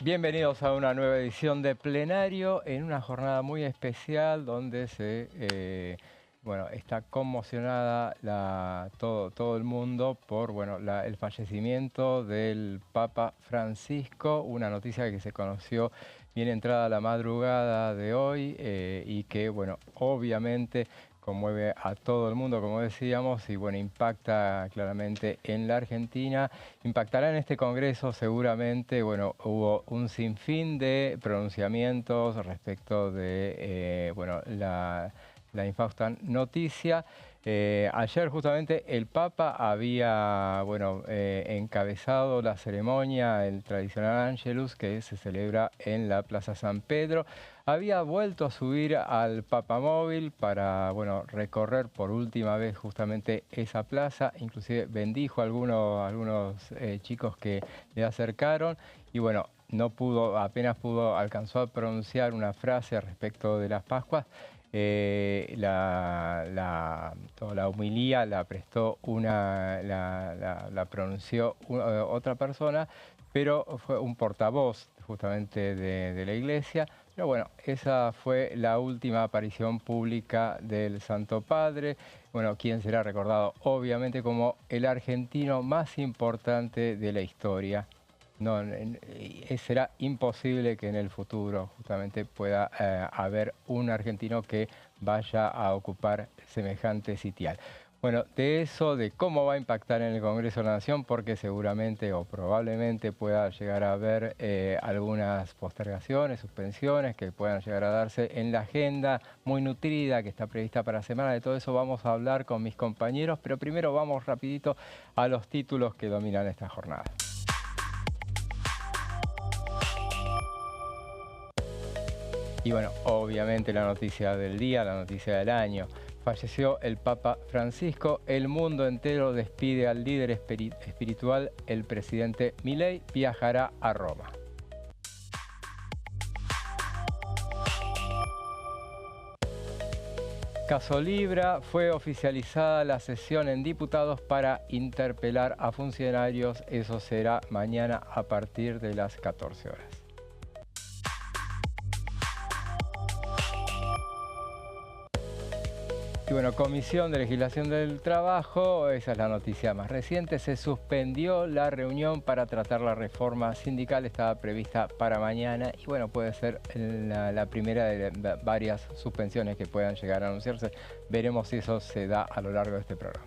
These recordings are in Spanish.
Bienvenidos a una nueva edición de Plenario en una jornada muy especial donde está conmocionada todo el mundo por el fallecimiento del Papa Francisco, una noticia que se conoció bien entrada la madrugada de hoy y que obviamente conmueve a todo el mundo, como decíamos, y impacta claramente en la Argentina. Impactará en este Congreso seguramente. Hubo un sinfín de pronunciamientos respecto de la infausta noticia. Ayer justamente el Papa había encabezado la ceremonia, el tradicional Angelus, que se celebra en la Plaza San Pedro. Había vuelto a subir al Papamóvil para recorrer por última vez justamente esa plaza. Inclusive bendijo a algunos chicos que le acercaron y no pudo, alcanzó a pronunciar una frase respecto de las Pascuas. Toda la homilía la prestó la pronunció otra persona, pero fue un portavoz justamente de la Iglesia. Pero esa fue la última aparición pública del Santo Padre. Quien será recordado obviamente como el argentino más importante de la historia. Será imposible que en el futuro justamente pueda haber un argentino que vaya a ocupar semejante sitial. De eso, de cómo va a impactar en el Congreso de la Nación, porque seguramente o probablemente pueda llegar a haber algunas postergaciones, suspensiones que puedan llegar a darse en la agenda muy nutrida que está prevista para la semana. De todo eso vamos a hablar con mis compañeros, pero primero vamos rapidito a los títulos que dominan esta jornada. Y obviamente la noticia del día, la noticia del año. Falleció el Papa Francisco, el mundo entero despide al líder espiritual, el presidente Milei viajará a Roma. Caso Libra, fue oficializada la sesión en diputados para interpelar a funcionarios. Eso será mañana a partir de las 14 horas. Y Comisión de Legislación del Trabajo, esa es la noticia más reciente, se suspendió la reunión para tratar la reforma sindical, estaba prevista para mañana y puede ser la primera de varias suspensiones que puedan llegar a anunciarse. Veremos si eso se da a lo largo de este programa.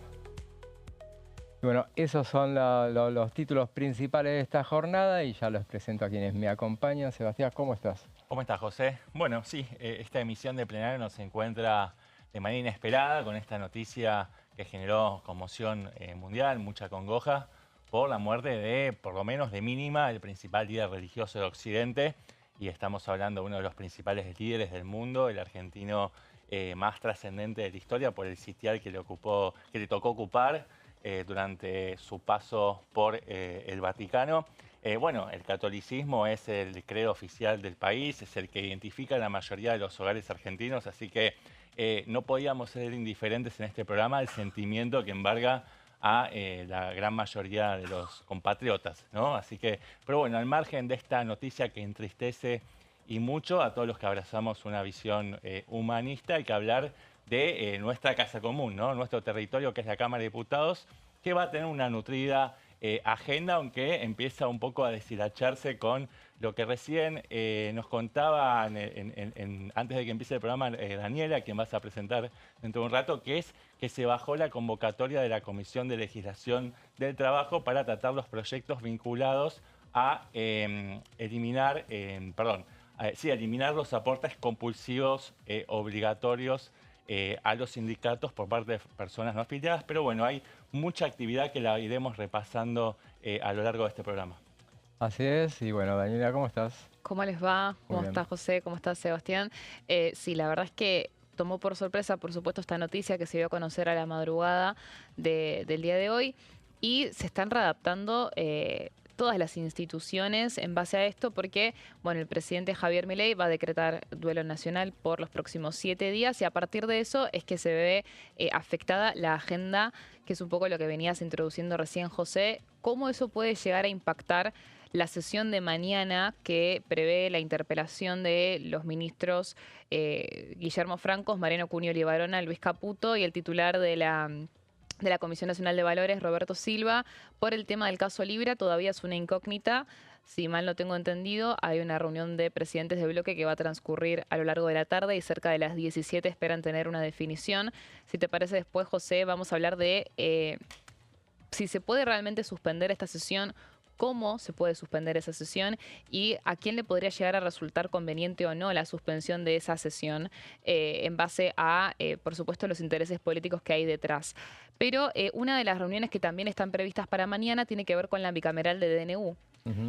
Y esos son los títulos principales de esta jornada y ya los presento a quienes me acompañan. Sebastián, ¿cómo estás? ¿Cómo estás, José? Bueno, sí, esta emisión de Plenario nos encuentra de manera inesperada con esta noticia que generó conmoción mundial, mucha congoja, por la muerte de, por lo menos de mínima, el principal líder religioso de Occidente. Y estamos hablando de uno de los principales líderes del mundo, el argentino más trascendente de la historia por el sitial que le tocó ocupar durante su paso por el Vaticano. El catolicismo es el credo oficial del país, es el que identifica la mayoría de los hogares argentinos, así que no podíamos ser indiferentes en este programa al sentimiento que embarga a la gran mayoría de los compatriotas, ¿no? Así que, pero al margen de esta noticia que entristece y mucho a todos los que abrazamos una visión humanista, hay que hablar de nuestra casa común, ¿no? Nuestro territorio, que es la Cámara de Diputados, que va a tener una nutrida agenda, aunque empieza un poco a deshilacharse con lo que recién nos contaba antes de que empiece el programa Daniela, quien vas a presentar dentro de un rato, que es que se bajó la convocatoria de la Comisión de Legislación del Trabajo para tratar los proyectos vinculados a eliminar los aportes compulsivos obligatorios a los sindicatos por parte de personas no afiliadas, pero hay mucha actividad que la iremos repasando a lo largo de este programa. Así es, y Daniela, ¿cómo estás? ¿Cómo les va? ¿Cómo está José? ¿Cómo está Sebastián? Sí, la verdad es que tomó por sorpresa, por supuesto, esta noticia que se dio a conocer a la madrugada del día de hoy y se están readaptando todas las instituciones en base a esto porque, el presidente Javier Milei va a decretar duelo nacional por los próximos 7 días y a partir de eso es que se ve afectada la agenda, que es un poco lo que venías introduciendo recién, José. ¿Cómo eso puede llegar a impactar la sesión de mañana que prevé la interpelación de los ministros Guillermo Francos, Mariano Cunio Libarona, Luis Caputo y el titular de la Comisión Nacional de Valores, Roberto Silva, por el tema del caso Libra. Todavía es una incógnita. Si mal no tengo entendido, hay una reunión de presidentes de bloque que va a transcurrir a lo largo de la tarde y cerca de las 17 esperan tener una definición. Si te parece después, José, vamos a hablar de si se puede realmente suspender esta sesión, cómo se puede suspender esa sesión y a quién le podría llegar a resultar conveniente o no la suspensión de esa sesión en base a, por supuesto, los intereses políticos que hay detrás. Pero una de las reuniones que también están previstas para mañana tiene que ver con la bicameral de DNU.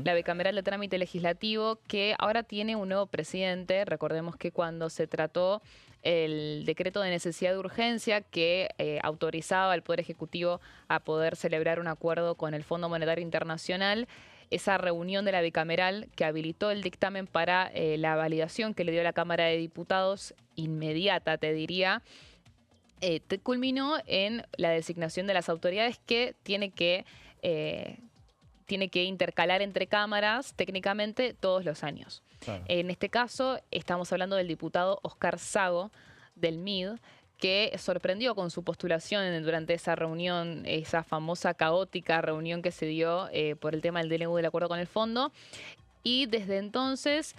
La bicameral de trámite legislativo, que ahora tiene un nuevo presidente. Recordemos que cuando se trató el decreto de necesidad de urgencia que autorizaba al Poder Ejecutivo a poder celebrar un acuerdo con el Fondo Monetario Internacional, esa reunión de la bicameral que habilitó el dictamen para la validación que le dio la Cámara de Diputados, inmediata te diría, culminó en la designación de las autoridades que tiene que intercalar entre cámaras técnicamente todos los años. Claro. En este caso estamos hablando del diputado Oscar Sago del MID, que sorprendió con su postulación durante esa reunión, esa famosa caótica reunión que se dio por el tema del DNU del acuerdo con el fondo. Y desde entonces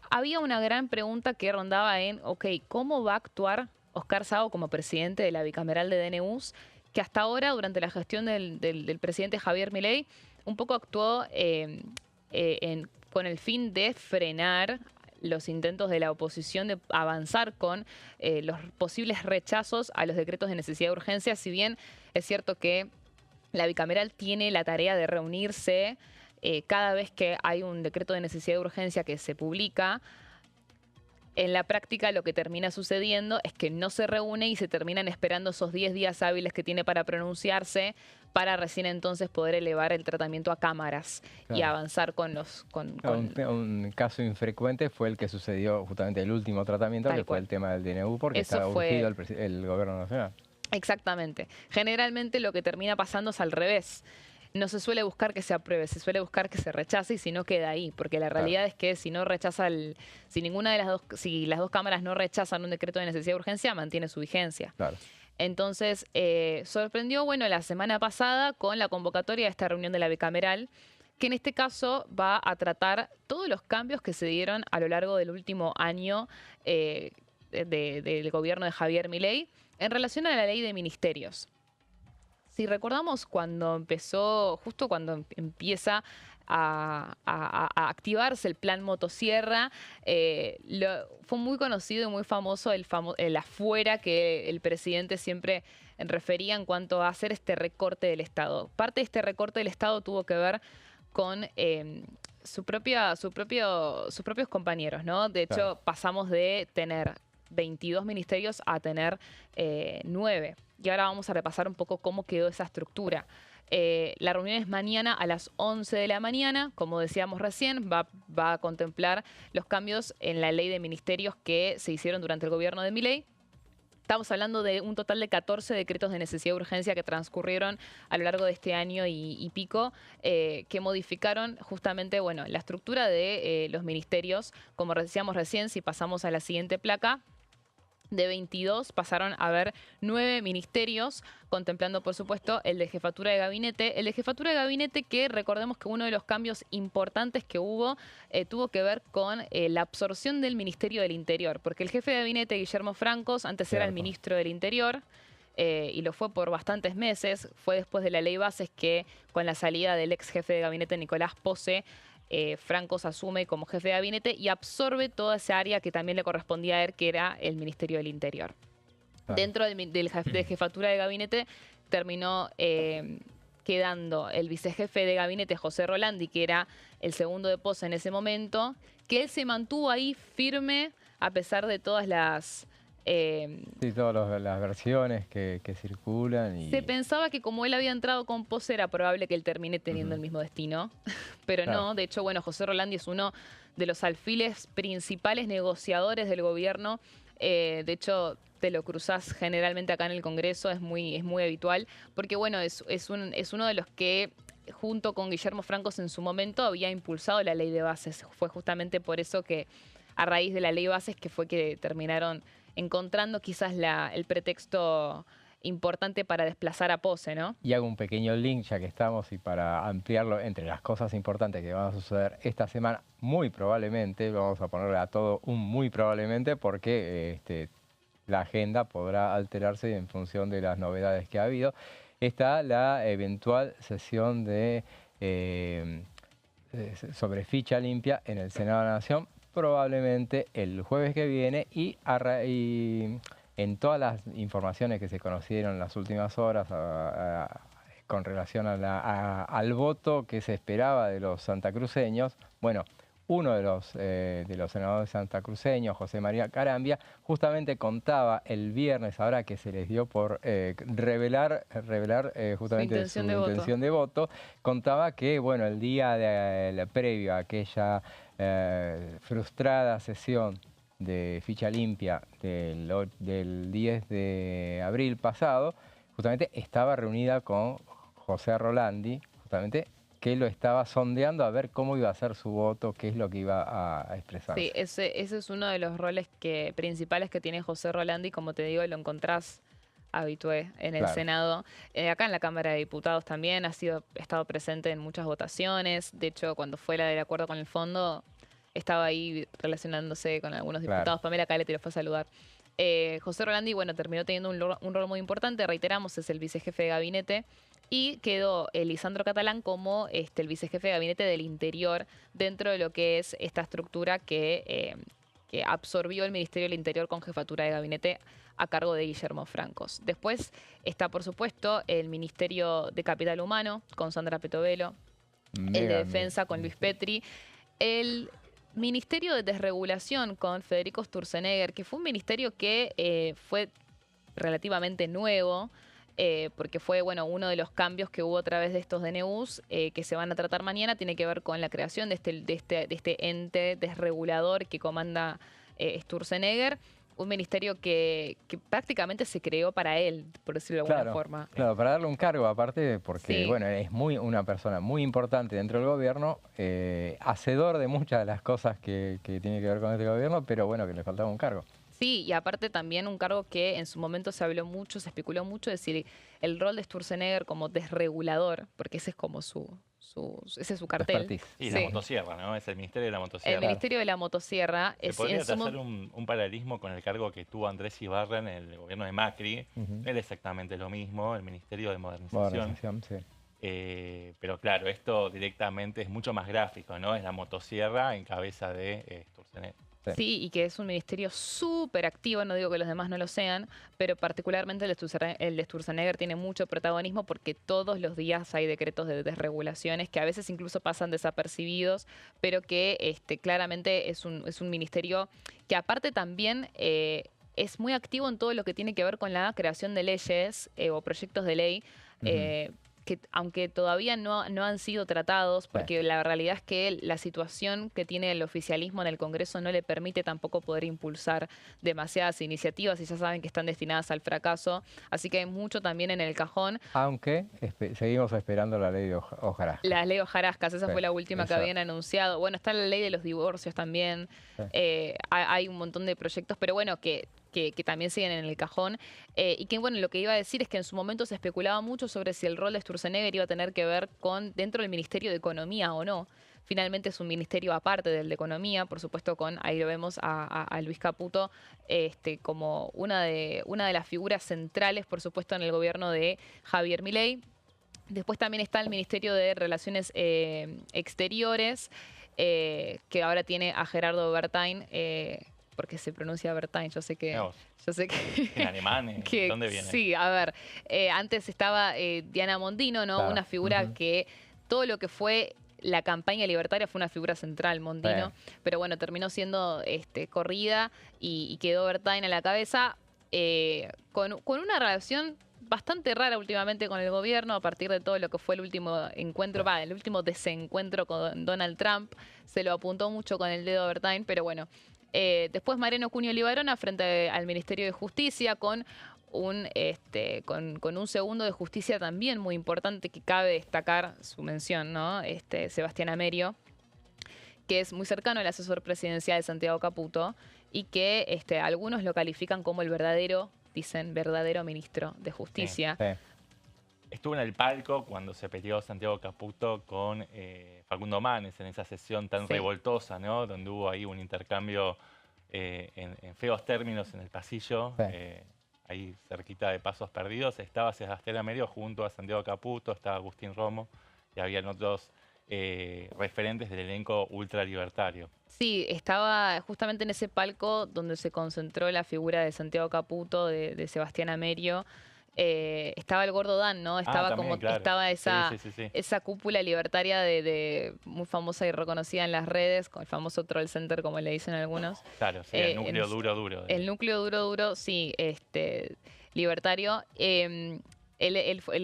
había una gran pregunta que rondaba en, ¿cómo va a actuar Oscar Sago como presidente de la bicameral de DNUs? Que hasta ahora, durante la gestión del presidente Javier Milei, un poco actuó con el fin de frenar los intentos de la oposición de avanzar con los posibles rechazos a los decretos de necesidad de urgencia, si bien es cierto que la bicameral tiene la tarea de reunirse cada vez que hay un decreto de necesidad de urgencia que se publica. En la práctica lo que termina sucediendo es que no se reúne y se terminan esperando esos 10 días hábiles que tiene para pronunciarse para recién entonces poder elevar el tratamiento a cámaras y avanzar con los... Un caso infrecuente fue el que sucedió justamente el último tratamiento, que fue el tema del DNU, porque estaba urgido el gobierno nacional. Exactamente. Generalmente lo que termina pasando es al revés. No se suele buscar que se apruebe, se suele buscar que se rechace y si no queda ahí, porque la realidad es que si no rechaza si las dos cámaras no rechazan un decreto de necesidad de urgencia, mantiene su vigencia. Claro. Entonces, sorprendió, la semana pasada con la convocatoria de esta reunión de la bicameral, que en este caso va a tratar todos los cambios que se dieron a lo largo del último año del gobierno de Javier Milei en relación a la ley de ministerios. Si recordamos justo cuando empieza a activarse el plan motosierra, fue muy conocido y muy famoso el afuera que el presidente siempre refería en cuanto a hacer este recorte del Estado. Parte de este recorte del Estado tuvo que ver con sus propios compañeros, ¿no? De hecho, pasamos de tener 22 ministerios a tener 9. Y ahora vamos a repasar un poco cómo quedó esa estructura. La reunión es mañana a las 11 de la mañana. Como decíamos recién, va a contemplar los cambios en la ley de ministerios que se hicieron durante el gobierno de Milei. Estamos hablando de un total de 14 decretos de necesidad de urgencia que transcurrieron a lo largo de este año y pico, que modificaron justamente la estructura de los ministerios. Como decíamos recién, si pasamos a la siguiente placa, de 22 pasaron a haber 9 ministerios, contemplando, por supuesto, el de jefatura de gabinete. El de jefatura de gabinete que, recordemos que uno de los cambios importantes que hubo tuvo que ver con la absorción del Ministerio del Interior, porque el jefe de gabinete, Guillermo Francos, antes era el ministro del Interior, y lo fue por bastantes meses. Fue después de la ley Bases que, con la salida del ex jefe de gabinete, Nicolás Posse, Francos asume como jefe de gabinete y absorbe toda esa área que también le correspondía a él, que era el Ministerio del Interior. Dentro de jefatura de gabinete terminó quedando el vicejefe de gabinete, José Rolandi, que era el segundo de Posse en ese momento, que él se mantuvo ahí firme a pesar de todas las... sí, todas las versiones que circulan. Se pensaba que como él había entrado con Posse era probable que él termine teniendo el mismo destino, pero no. De hecho, José Rolandi es uno de los alfiles principales negociadores del gobierno. De hecho, te lo cruzás generalmente acá en el Congreso, es muy habitual, porque es uno de los que junto con Guillermo Francos en su momento había impulsado la ley de bases. Fue justamente por eso que a raíz de la ley de bases que fue que terminaron encontrando quizás el pretexto importante para desplazar a Pose, ¿no? Y hago un pequeño link, ya que estamos, y para ampliarlo, entre las cosas importantes que van a suceder esta semana, muy probablemente, vamos a ponerle a todo un muy probablemente, porque la agenda podrá alterarse en función de las novedades que ha habido. Está la eventual sesión sobre ficha limpia en el Senado de la Nación, probablemente el jueves que viene, y en todas las informaciones que se conocieron en las últimas horas con relación al voto que se esperaba de los santacruceños, bueno, uno de los senadores santacruceños, José María Carambia, justamente contaba el viernes, ahora que se les dio por revelar justamente su intención de voto, contaba que, bueno, el día previo a aquella frustrada sesión de ficha limpia del 10 de abril pasado, justamente estaba reunida con José Rolandi, justamente, que lo estaba sondeando a ver cómo iba a ser su voto, qué es lo que iba a expresar. Sí, ese es uno de los roles principales que tiene José Rolandi, como te digo, lo encontrás habitué en el Senado. Acá en la Cámara de Diputados también ha estado presente en muchas votaciones. De hecho, cuando fue la del acuerdo con el fondo, estaba ahí relacionándose con algunos diputados. Pamela Caleti lo fue a saludar. José Rolandi, bueno, terminó teniendo un rol muy importante. Reiteramos, es el vicejefe de gabinete. Y quedó Lisandro Catalán como el vicejefe de gabinete del Interior dentro de lo que es esta estructura que absorbió el Ministerio del Interior con jefatura de gabinete a cargo de Guillermo Francos. Después está, por supuesto, el Ministerio de Capital Humano con Sandra Petovelo, el de Defensa con Luis Petri, el Ministerio de Desregulación con Federico Sturzenegger, que fue un ministerio que fue relativamente nuevo, porque fue uno de los cambios que hubo a través de estos DNUs que se van a tratar mañana, tiene que ver con la creación de este ente desregulador que comanda Sturzenegger, un ministerio que prácticamente se creó para él, por decirlo de alguna forma. Claro, para darle un cargo aparte, porque bueno, es una persona muy importante dentro del gobierno, hacedor de muchas de las cosas que tiene que ver con este gobierno, pero bueno, que le faltaba un cargo. Sí, y aparte también un cargo que en su momento se habló mucho, se especuló mucho, es decir, el rol de Sturzenegger como desregulador, porque ese es como ese es su cartel. Y la motosierra, ¿no? Es el Ministerio de la Motosierra. El Ministerio de la Motosierra. Se podría hacer un paralelismo con el cargo que tuvo Andrés Ibarra en el gobierno de Macri. Él exactamente lo mismo, el Ministerio de Modernización. Pero claro, esto directamente es mucho más gráfico, ¿no? Es la motosierra en cabeza de Sturzenegger. Sí, y que es un ministerio súper activo, no digo que los demás no lo sean, pero particularmente el de Sturzenegger tiene mucho protagonismo porque todos los días hay decretos de desregulaciones que a veces incluso pasan desapercibidos, pero que claramente es un ministerio que aparte también es muy activo en todo lo que tiene que ver con la creación de leyes o proyectos de ley, que aunque todavía no han sido tratados, porque la realidad es que la situación que tiene el oficialismo en el Congreso no le permite tampoco poder impulsar demasiadas iniciativas y ya saben que están destinadas al fracaso, así que hay mucho también en el cajón. Aunque seguimos esperando la ley de hojarascas. La ley de hojarascas, esa fue la última que habían anunciado. Bueno, está la ley de los divorcios también, hay un montón de proyectos, pero bueno, que también siguen en el cajón. Y que, bueno, lo que iba a decir es que en su momento se especulaba mucho sobre si el rol de Sturzenegger iba a tener que ver con dentro del Ministerio de Economía o no. Finalmente es un ministerio aparte del de Economía, por supuesto ahí lo vemos a Luis Caputo como una de las figuras centrales, por supuesto, en el gobierno de Javier Milei. Después también está el Ministerio de Relaciones Exteriores, que ahora tiene a Gerardo Bertain, porque se pronuncia Bertain, yo sé que... En alemán, ¿dónde viene? Sí, a ver, antes estaba Diana Mondino, ¿no? Una figura que todo lo que fue la campaña libertaria fue una figura central, Mondino, pero bueno, terminó siendo corrida y quedó Bertain a la cabeza con una relación bastante rara últimamente con el gobierno a partir de todo lo que fue el último encuentro, el último desencuentro con Donald Trump. Se lo apuntó mucho con el dedo a Bertain, pero bueno. Después Mariano Cunio Libarona frente al Ministerio de Justicia con con un segundo de justicia también muy importante que cabe destacar su mención, ¿no? Sebastián Amerio, que es muy cercano al asesor presidencial de Santiago Caputo y que algunos lo califican como el verdadero, dicen, verdadero ministro de Justicia. Sí. Estuvo en el palco cuando se peleó Santiago Caputo con Facundo Manes en esa sesión tan revoltosa, ¿no? Donde hubo ahí un intercambio en feos términos en el pasillo, ahí cerquita de Pasos Perdidos. Estaba Sebastián Amerio junto a Santiago Caputo, estaba Agustín Romo y habían otros referentes del elenco ultralibertario. Sí, estaba justamente en ese palco donde se concentró la figura de Santiago Caputo, de Sebastián Amerio. Estaba el Gordo Dan, ¿no? Estaba también, claro. estaba esa, sí. esa cúpula libertaria muy famosa y reconocida en las redes, con el famoso Troll Center, como le dicen algunos. Claro, sí, el núcleo duro. El núcleo duro, sí, libertario. Él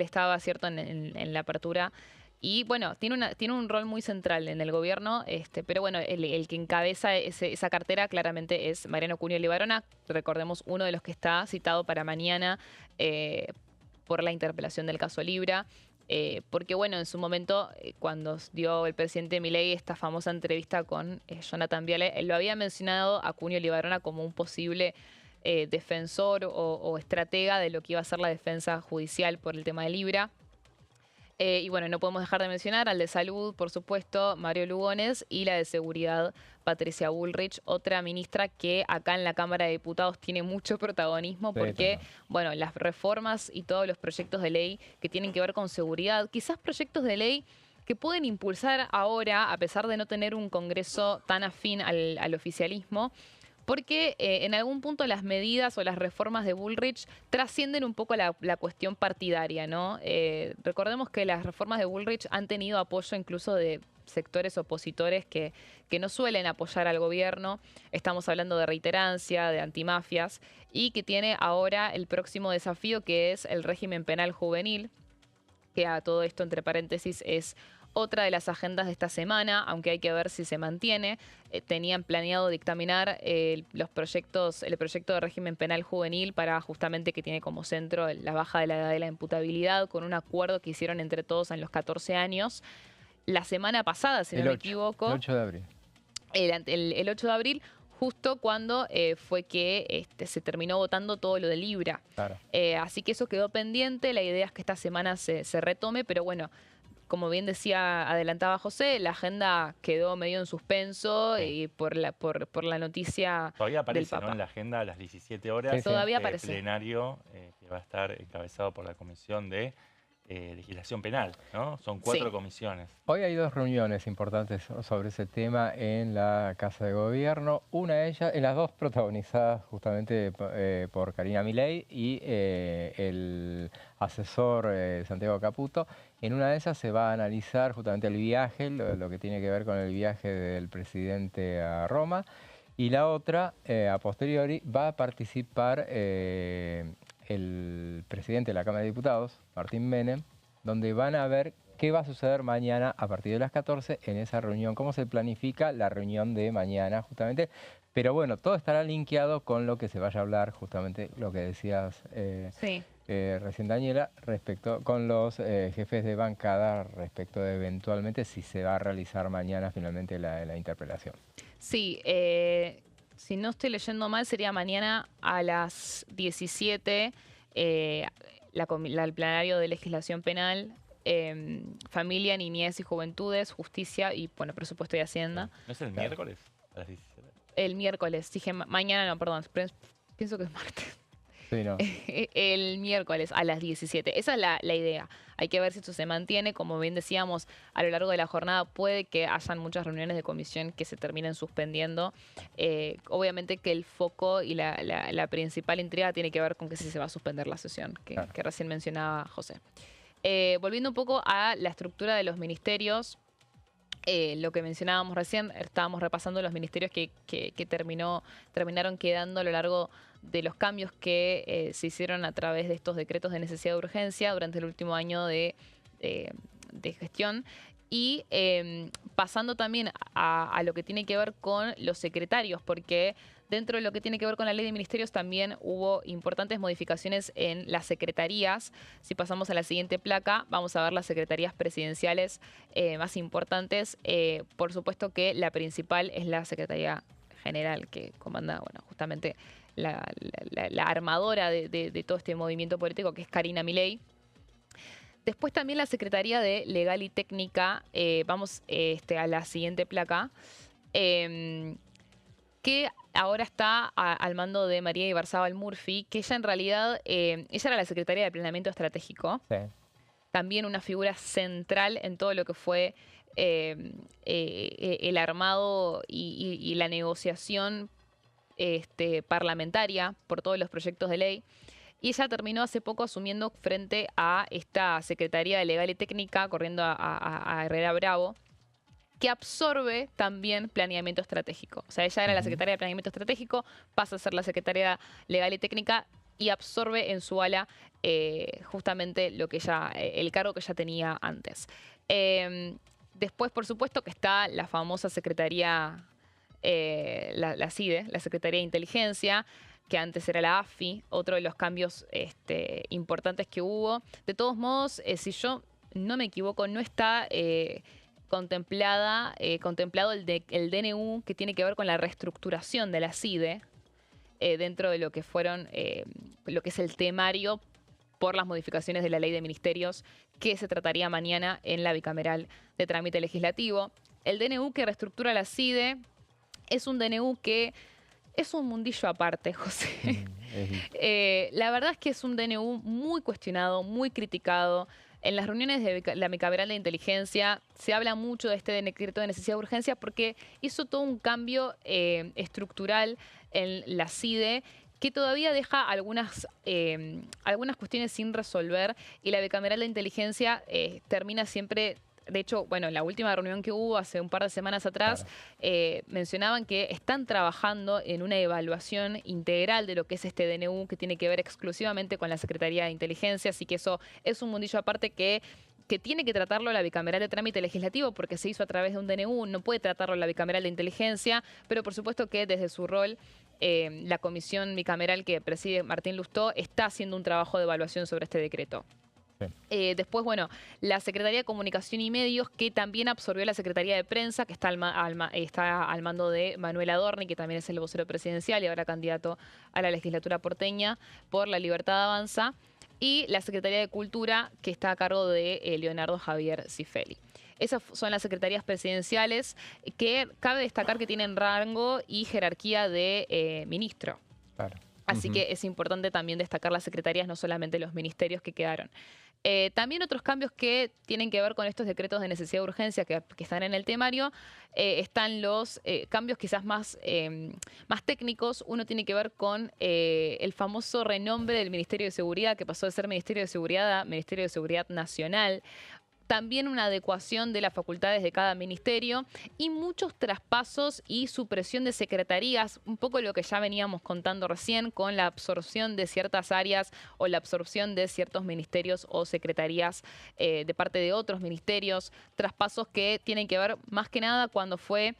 estaba, cierto, en la apertura. Y bueno, tiene un rol muy central en el gobierno, pero bueno, el que encabeza esa cartera claramente es Mariano Cunio Libarona, recordemos uno de los que está citado para mañana por la interpelación del caso Libra. Porque bueno, en su momento, cuando dio el presidente Milei esta famosa entrevista con Jonathan Viale, él lo había mencionado a Cunio Libarona como un posible defensor o estratega de lo que iba a ser la defensa judicial por el tema de Libra. Y bueno, no podemos dejar de mencionar al de Salud, por supuesto, Mario Lugones, y la de Seguridad, Patricia Bullrich, otra ministra que acá en la Cámara de Diputados tiene mucho protagonismo porque, bueno, las reformas y todos los proyectos de ley que tienen que ver con seguridad, quizás proyectos de ley que pueden impulsar ahora, a pesar de no tener un Congreso tan afín al oficialismo, porque en algún punto las medidas o las reformas de Bullrich trascienden un poco la cuestión partidaria, ¿no? Recordemos que las reformas de Bullrich han tenido apoyo incluso de sectores opositores que no suelen apoyar al gobierno. Estamos hablando de reiterancia, de antimafias, y que tiene ahora el próximo desafío, que es el régimen penal juvenil, que a todo esto, entre paréntesis, es otra de las agendas de esta semana, aunque hay que ver si se mantiene. Tenían planeado dictaminar el proyecto de régimen penal juvenil para justamente que tiene como centro la baja de la edad de la imputabilidad, con un acuerdo que hicieron entre todos en los 14 años. La semana pasada, si no me equivoco. El 8 de abril. El 8 de abril, justo cuando fue que se terminó votando todo lo de Libra. Claro. Así que eso quedó pendiente. La idea es que esta semana se retome, pero bueno, como bien adelantaba José, la agenda quedó medio en suspenso y por la noticia todavía aparece, del Papa, ¿no?, en la agenda a las 17 horas. Todavía aparece. Plenario que va a estar encabezado por la Comisión de Legislación Penal, ¿no? Son 4 comisiones. Hoy hay 2 reuniones importantes sobre ese tema en la Casa de Gobierno. Una de ellas, en las 2 protagonizadas justamente por Karina Milei y el asesor Santiago Caputo. En una de esas se va a analizar justamente el viaje, lo que tiene que ver con el viaje del presidente a Roma. Y la otra, a posteriori, va a participar el presidente de la Cámara de Diputados, Martín Menem, donde van a ver qué va a suceder mañana a partir de las 14 en esa reunión, cómo se planifica la reunión de mañana justamente. Pero bueno, todo estará linkeado con lo que se vaya a hablar, justamente lo que decías recién, Daniela, respecto con los jefes de bancada respecto de eventualmente si se va a realizar mañana finalmente la interpelación. Sí, si no estoy leyendo mal, sería mañana a las 17, el plenario de legislación penal, familia, niñez y juventudes, justicia y, bueno, presupuesto y hacienda. ¿No es el miércoles a las 17? El miércoles, dije mañana, no, perdón, pienso que es martes. Sí, no. El miércoles a las 17. Esa es la idea. Hay que ver si esto se mantiene. Como bien decíamos, a lo largo de la jornada puede que hayan muchas reuniones de comisión que se terminen suspendiendo. Obviamente que el foco y la principal intriga tiene que ver con que si se va a suspender la sesión, que recién mencionaba José. Volviendo un poco a la estructura de los ministerios, lo que mencionábamos recién, estábamos repasando los ministerios que terminaron quedando a lo largo de los cambios que se hicieron a través de estos decretos de necesidad de urgencia durante el último año de gestión. y pasando también a lo que tiene que ver con los secretarios, porque dentro de lo que tiene que ver con la ley de ministerios también hubo importantes modificaciones en las secretarías. Si pasamos a la siguiente placa, vamos a ver las secretarías presidenciales más importantes. Por supuesto que la principal es la Secretaría General, que comanda, bueno, justamente la armadora de todo este movimiento político, que es Karina Milei. Después también la Secretaría de Legal y Técnica, vamos a la siguiente placa, que ahora está al mando de María Ibarzábal Murphy, que ella en realidad, ella era la Secretaría de Planeamiento Estratégico, Sí. también una figura central en todo lo que fue el armado y la negociación parlamentaria por todos los proyectos de ley. Y ella terminó hace poco asumiendo frente a esta Secretaría de Legal y Técnica, corriendo a Herrera Bravo, que absorbe también planeamiento estratégico. O sea, ella era la secretaria de planeamiento estratégico, pasa a ser la secretaria legal y técnica y absorbe en su ala justamente lo que ella, el cargo que ella tenía antes. Después, por supuesto, que está la famosa secretaría, la CIDE, la Secretaría de Inteligencia, que antes era la AFI, otro de los cambios importantes que hubo. De todos modos, si yo no me equivoco, no está contemplado el DNU que tiene que ver con la reestructuración de la CIDE dentro de lo que fueron lo que es el temario por las modificaciones de la ley de ministerios que se trataría mañana en la bicameral de trámite legislativo. El DNU que reestructura la CIDE es un DNU que es un mundillo aparte, José. La verdad es que es un DNU muy cuestionado, muy criticado. En las reuniones de la bicameral de inteligencia se habla mucho de este decreto de necesidad de urgencia porque hizo todo un cambio estructural en la CIDE que todavía deja algunas cuestiones sin resolver y la bicameral de inteligencia termina siempre. De hecho, bueno, en la última reunión que hubo hace un par de semanas atrás, mencionaban que están trabajando en una evaluación integral de lo que es este DNU, que tiene que ver exclusivamente con la Secretaría de Inteligencia, así que eso es un mundillo aparte que tiene que tratarlo la bicameral de trámite legislativo porque se hizo a través de un DNU, no puede tratarlo la bicameral de inteligencia, pero por supuesto que desde su rol la comisión bicameral que preside Martín Lustó está haciendo un trabajo de evaluación sobre este decreto. Después, bueno, la Secretaría de Comunicación y Medios, que también absorbió la Secretaría de Prensa, que está al mando de Manuel Adorni, que también es el vocero presidencial y ahora candidato a la legislatura porteña por La Libertad Avanza, y la Secretaría de Cultura, que está a cargo de Leonardo Javier Cifeli. Esas son las secretarías presidenciales que cabe destacar que tienen rango y jerarquía de ministro. Claro. Así que es importante también destacar las secretarías, no solamente los ministerios que quedaron. También otros cambios que tienen que ver con estos decretos de necesidad de urgencia que están en el temario, están los cambios quizás más técnicos. Uno tiene que ver con el famoso renombre del Ministerio de Seguridad, que pasó de ser Ministerio de Seguridad a Ministerio de Seguridad Nacional. También una adecuación de las facultades de cada ministerio y muchos traspasos y supresión de secretarías, un poco lo que ya veníamos contando recién con la absorción de ciertas áreas o la absorción de ciertos ministerios o secretarías de parte de otros ministerios, traspasos que tienen que ver más que nada cuando fue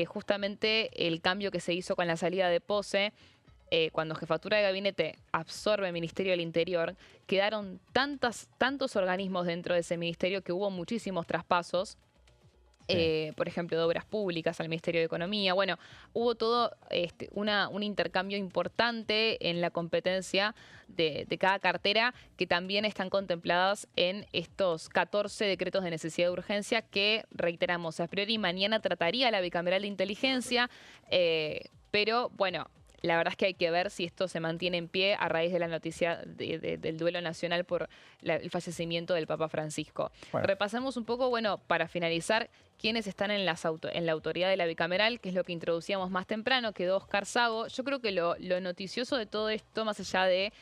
justamente el cambio que se hizo con la salida de Pose. Cuando Jefatura de Gabinete absorbe el Ministerio del Interior, quedaron tantos organismos dentro de ese ministerio que hubo muchísimos traspasos. Por ejemplo, de Obras Públicas al Ministerio de Economía. Bueno, hubo todo un intercambio importante en la competencia de cada cartera que también están contempladas en estos 14 decretos de necesidad de urgencia que, reiteramos, a priori mañana trataría la bicameral de inteligencia, pero bueno, la verdad es que hay que ver si esto se mantiene en pie a raíz de la noticia del duelo nacional por el fallecimiento del Papa Francisco. Bueno. Repasamos un poco, bueno, para finalizar, quiénes están en la autoridad de la bicameral, que es lo que introducíamos más temprano, quedó Oscar Sago. Yo creo que lo noticioso de todo esto, más allá de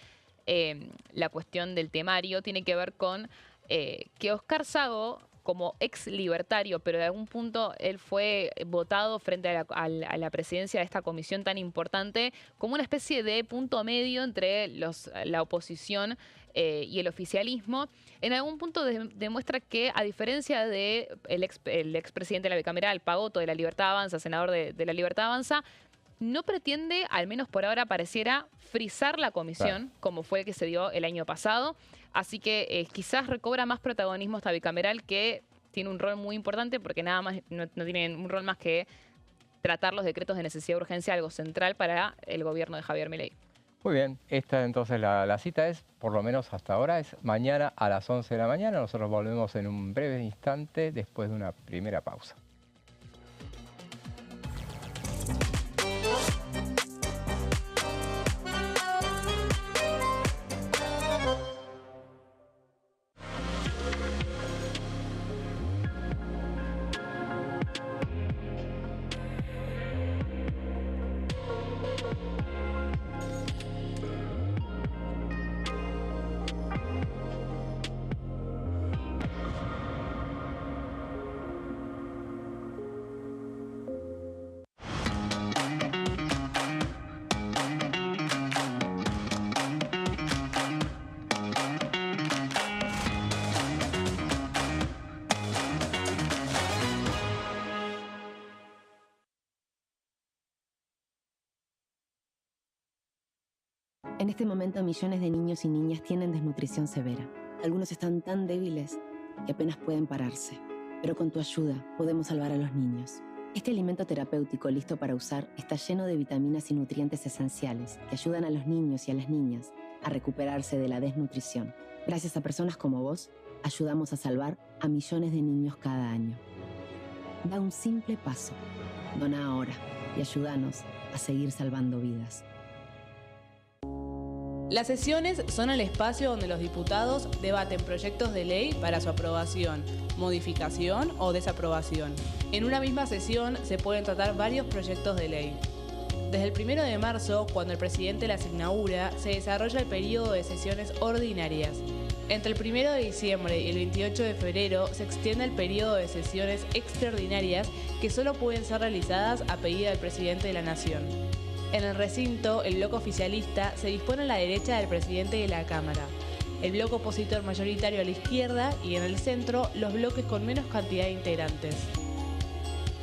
la cuestión del temario, tiene que ver con que Oscar Sago como ex libertario, pero de algún punto él fue votado frente a la presidencia de esta comisión tan importante como una especie de punto medio entre la oposición y el oficialismo. En algún punto demuestra que, a diferencia de el expresidente de la bicameral, Pagotto, de la Libertad Avanza, senador de la Libertad Avanza, no pretende, al menos por ahora pareciera, frizar la comisión, claro, como fue el que se dio el año pasado. Así que quizás recobra más protagonismo esta bicameral, que tiene un rol muy importante porque nada más no tiene un rol más que tratar los decretos de necesidad de urgencia, algo central para el gobierno de Javier Milei. Muy bien, esta entonces la cita es, por lo menos hasta ahora, es mañana a las 11 de la mañana. Nosotros volvemos en un breve instante después de una primera pausa. En este momento, millones de niños y niñas tienen desnutrición severa. Algunos están tan débiles que apenas pueden pararse. Pero con tu ayuda, podemos salvar a los niños. Este alimento terapéutico listo para usar está lleno de vitaminas y nutrientes esenciales que ayudan a los niños y a las niñas a recuperarse de la desnutrición. Gracias a personas como vos, ayudamos a salvar a millones de niños cada año. Da un simple paso. Dona ahora y ayúdanos a seguir salvando vidas. Las sesiones son el espacio donde los diputados debaten proyectos de ley para su aprobación, modificación o desaprobación. En una misma sesión se pueden tratar varios proyectos de ley. Desde el 1 de marzo, cuando el presidente las inaugura, se desarrolla el periodo de sesiones ordinarias. Entre el 1 de diciembre y el 28 de febrero se extiende el periodo de sesiones extraordinarias que solo pueden ser realizadas a pedido del presidente de la Nación. En el recinto, el bloque oficialista se dispone a la derecha del presidente de la Cámara, el bloque opositor mayoritario a la izquierda y en el centro los bloques con menos cantidad de integrantes.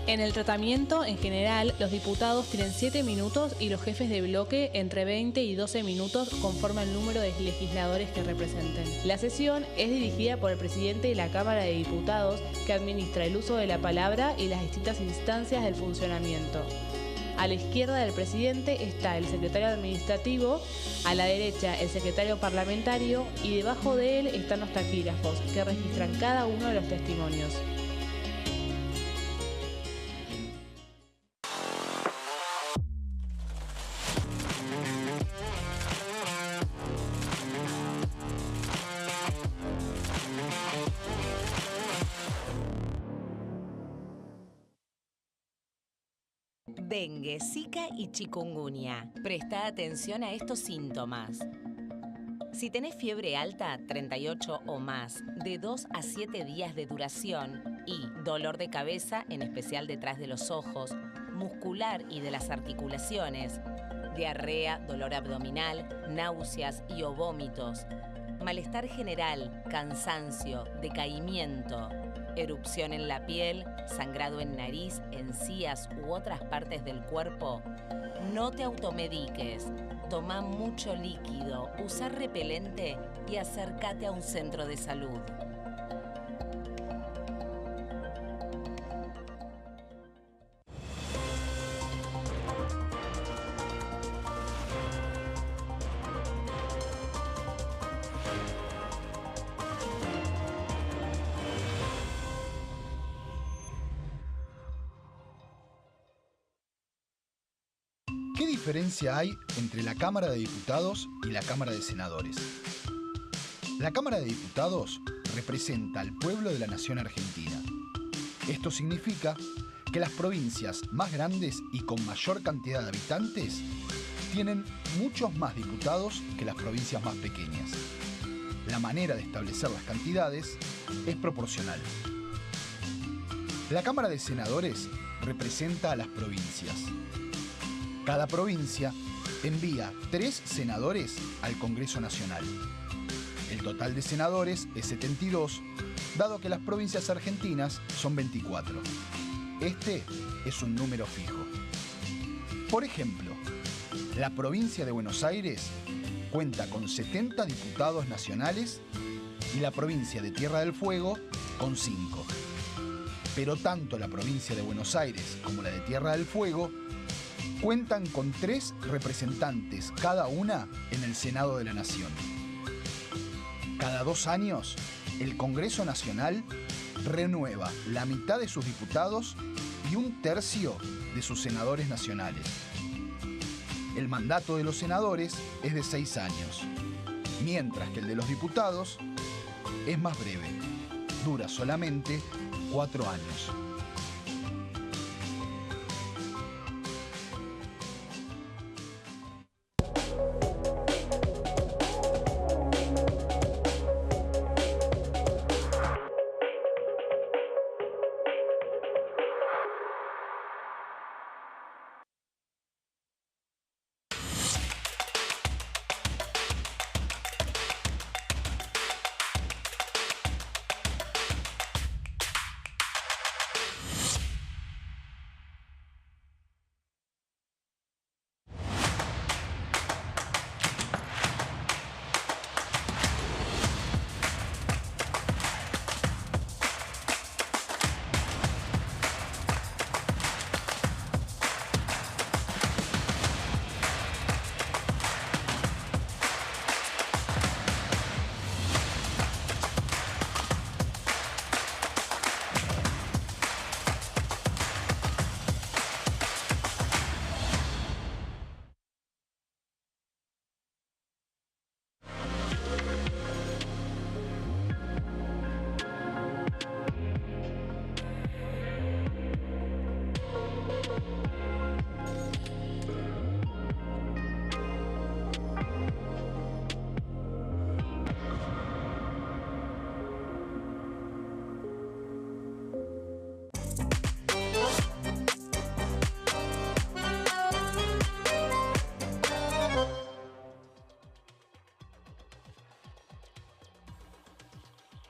En el tratamiento, en general, los diputados tienen 7 minutos y los jefes de bloque entre 20 y 12 minutos conforme al número de legisladores que representen. La sesión es dirigida por el presidente de la Cámara de Diputados, que administra el uso de la palabra y las distintas instancias del funcionamiento. A la izquierda del presidente está el secretario administrativo, a la derecha el secretario parlamentario y debajo de él están los taquígrafos, que registran cada uno de los testimonios. Dengue, Zika y chikungunya. Presta atención a estos síntomas. Si tenés fiebre alta, 38 o más, de 2 a 7 días de duración y dolor de cabeza, en especial detrás de los ojos, muscular y de las articulaciones, diarrea, dolor abdominal, náuseas y o vómitos, malestar general, cansancio, decaimiento, erupción en la piel, sangrado en nariz, encías u otras partes del cuerpo, no te automediques. Toma mucho líquido, usa repelente y acércate a un centro de salud. ¿Qué diferencia hay entre la Cámara de Diputados y la Cámara de Senadores? La Cámara de Diputados representa al pueblo de la nación argentina. Esto significa que las provincias más grandes y con mayor cantidad de habitantes tienen muchos más diputados que las provincias más pequeñas. La manera de establecer las cantidades es proporcional. La Cámara de Senadores representa a las provincias. Cada provincia envía 3 senadores al Congreso Nacional. El total de senadores es 72, dado que las provincias argentinas son 24. Este es un número fijo. Por ejemplo, la provincia de Buenos Aires cuenta con 70 diputados nacionales y la provincia de Tierra del Fuego con 5. Pero tanto la provincia de Buenos Aires como la de Tierra del Fuego cuentan con 3 representantes cada una en el Senado de la Nación. Cada 2 años, el Congreso Nacional renueva la mitad de sus diputados y 1/3 de sus senadores nacionales. El mandato de los senadores es de 6 años, mientras que el de los diputados es más breve, dura solamente 4 años.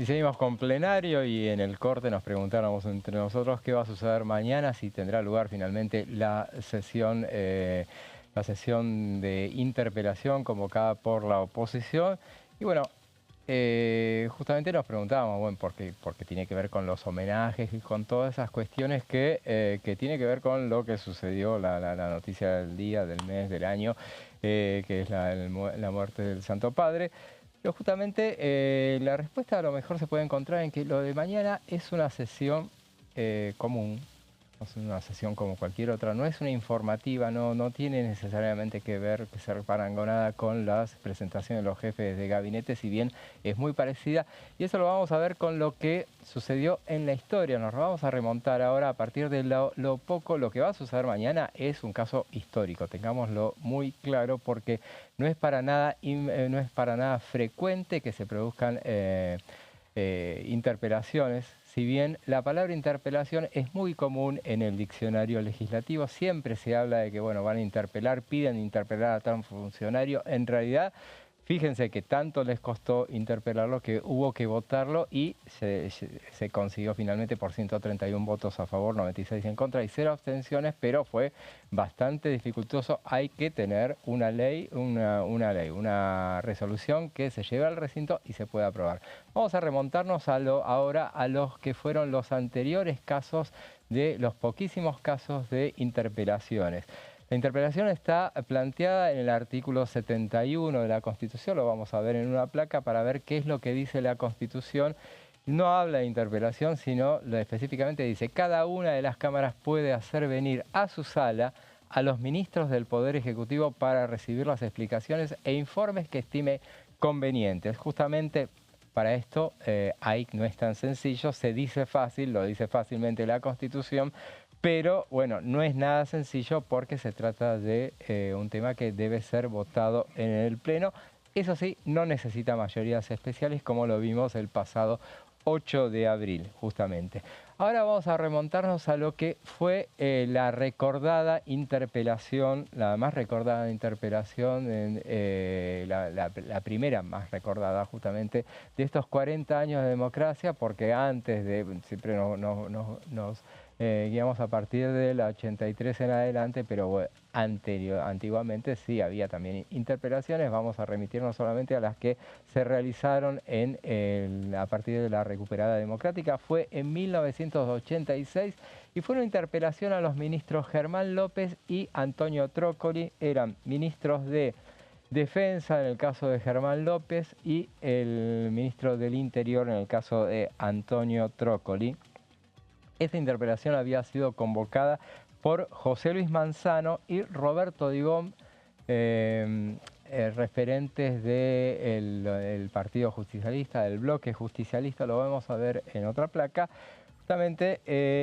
Y seguimos con plenario y en el corte nos preguntáramos entre nosotros qué va a suceder mañana, si tendrá lugar finalmente la sesión de interpelación convocada por la oposición. Y bueno, justamente nos preguntábamos, bueno, porque tiene que ver con los homenajes y con todas esas cuestiones que tiene que ver con lo que sucedió, la noticia del día, del mes, del año, que es la muerte del Santo Padre. Pero justamente la respuesta a lo mejor se puede encontrar en que lo de mañana es una sesión común, es una sesión como cualquier otra, no es una informativa, no tiene necesariamente que ser parangonada con las presentaciones de los jefes de gabinete, si bien es muy parecida, y eso lo vamos a ver con lo que sucedió en la historia. Nos vamos a remontar ahora a partir de lo que va a suceder mañana es un caso histórico, tengámoslo muy claro, porque no es para nada frecuente que se produzcan interpelaciones. Si bien la palabra interpelación es muy común en el diccionario legislativo, siempre se habla de que bueno, van a interpelar, piden interpelar a tal funcionario. En realidad, fíjense que tanto les costó interpelarlo que hubo que votarlo y se consiguió finalmente por 131 votos a favor, 96 en contra y 0 abstenciones, pero fue bastante dificultoso. Hay que tener una resolución que se lleve al recinto y se pueda aprobar. Vamos a remontarnos ahora a los que fueron los anteriores casos, de los poquísimos casos de interpelaciones. La interpelación está planteada en el artículo 71 de la Constitución, lo vamos a ver en una placa para ver qué es lo que dice la Constitución. No habla de interpelación, sino específicamente dice: cada una de las cámaras puede hacer venir a su sala a los ministros del Poder Ejecutivo para recibir las explicaciones e informes que estime convenientes. Justamente para esto ahí no es tan sencillo, se dice fácil, lo dice fácilmente la Constitución, pero bueno, no es nada sencillo porque se trata de un tema que debe ser votado en el Pleno. Eso sí, no necesita mayorías especiales como lo vimos el pasado 8 de abril, justamente. Ahora vamos a remontarnos a lo que fue la recordada interpelación, la más recordada interpelación, la primera más recordada justamente de estos 40 años de democracia, porque antes de, siempre nos guiamos a partir del 83 en adelante, pero bueno, antiguamente sí había también interpelaciones. Vamos a remitirnos solamente a las que se realizaron a partir de la recuperada democrática. Fue en 1986 y fue una interpelación a los ministros Germán López y Antonio Trócoli. Eran ministros de Defensa en el caso de Germán López y el ministro del Interior en el caso de Antonio Trócoli. Esta interpelación había sido convocada por José Luis Manzano y Roberto Digón, referentes del Partido Justicialista, del bloque justicialista, lo vamos a ver en otra placa, justamente.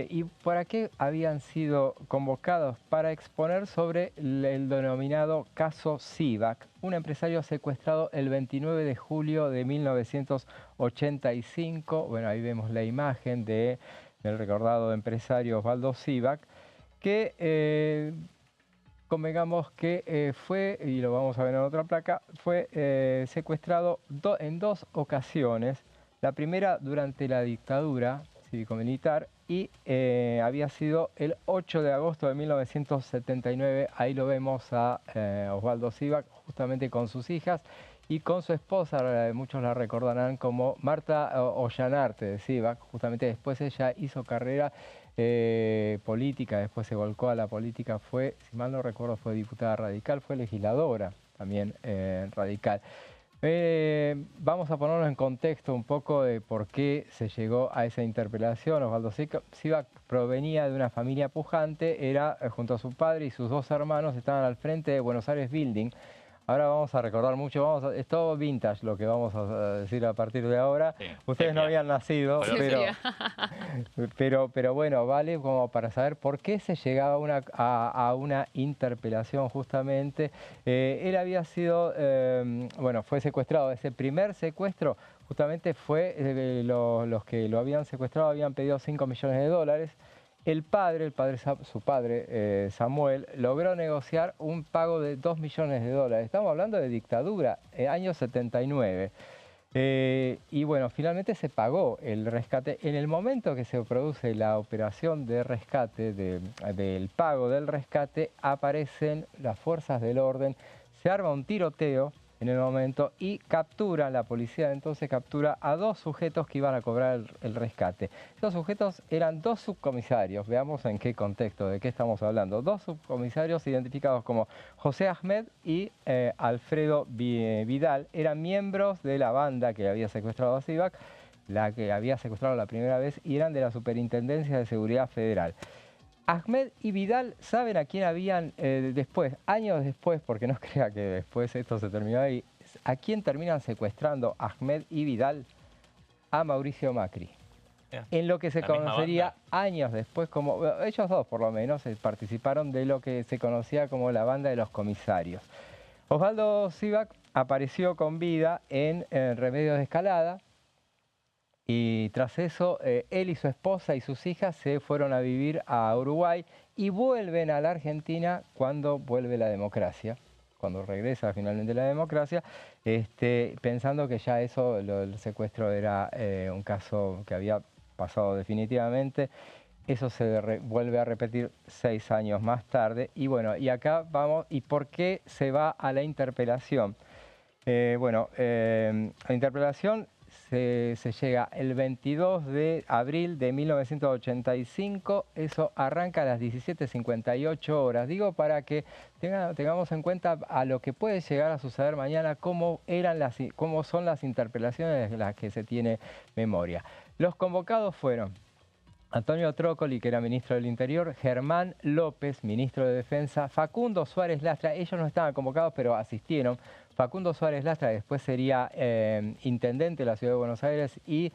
¿Y para qué habían sido convocados? Para exponer sobre el denominado caso Sivac, un empresario secuestrado el 29 de julio de 1985. Bueno, ahí vemos la imagen del recordado empresario Osvaldo Sivac, que convengamos que fue, y lo vamos a ver en otra placa, fue secuestrado en 2 ocasiones. La primera durante la dictadura cívico-militar y había sido el 8 de agosto de 1979. Ahí lo vemos a Osvaldo Sivac justamente con sus hijas y con su esposa, muchos la recordarán como Marta Ollanarte de Sivac. Justamente después ella hizo carrera política, después se volcó a la política, fue, si mal no recuerdo, fue diputada radical, fue legisladora también radical. Vamos a ponernos en contexto un poco de por qué se llegó a esa interpelación. Osvaldo Sivac provenía de una familia pujante, era junto a su padre y sus 2 hermanos, estaban al frente de Buenos Aires Building. Ahora vamos a recordar mucho, es todo vintage lo que vamos a decir a partir de ahora. Sí, ustedes no habían nacido, pero bueno, vale como para saber por qué se llegaba a una interpelación justamente. Él había sido, bueno, fue secuestrado. Ese primer secuestro justamente fue, los que lo habían secuestrado habían pedido $5 millones. Su padre, Samuel, logró negociar un pago de $2 millones. Estamos hablando de dictadura, año 79. Y bueno, finalmente se pagó el rescate. En el momento que se produce la operación de rescate, del pago del rescate, aparecen las fuerzas del orden, se arma un tiroteo en el momento y la policía entonces captura a 2 sujetos que iban a cobrar el rescate. Estos sujetos eran 2 subcomisarios, veamos en qué contexto, de qué estamos hablando. 2 subcomisarios identificados como José Ahmed y Alfredo Vidal, eran miembros de la banda que había secuestrado a Sivac, la que había secuestrado la primera vez, y eran de la Superintendencia de Seguridad Federal. Ahmed y Vidal saben a quién habían después, años después, porque no crea que después esto se terminó ahí, a quién terminan secuestrando Ahmed y Vidal, a Mauricio Macri. En lo que se conocería años después como, ellos 2 por lo menos, participaron de lo que se conocía como la banda de los comisarios. Osvaldo Sivac apareció con vida en Remedios de Escalada. Y tras eso, él y su esposa y sus hijas se fueron a vivir a Uruguay y vuelven a la Argentina cuando vuelve la democracia, cuando regresa finalmente la democracia, pensando que ya el secuestro era un caso que había pasado definitivamente. Eso se vuelve a repetir 6 años más tarde. Y bueno, y acá vamos, ¿y por qué se va a la interpelación? La interpelación se llega el 22 de abril de 1985, eso arranca a las 17:58 horas. Digo para que tengamos en cuenta a lo que puede llegar a suceder mañana, cómo son las interpelaciones de las que se tiene memoria. Los convocados fueron Antonio Trócoli, que era ministro del Interior, Germán López, ministro de Defensa, Facundo Suárez Lastra, ellos no estaban convocados pero asistieron. Facundo Suárez Lastra después sería intendente de la Ciudad de Buenos Aires y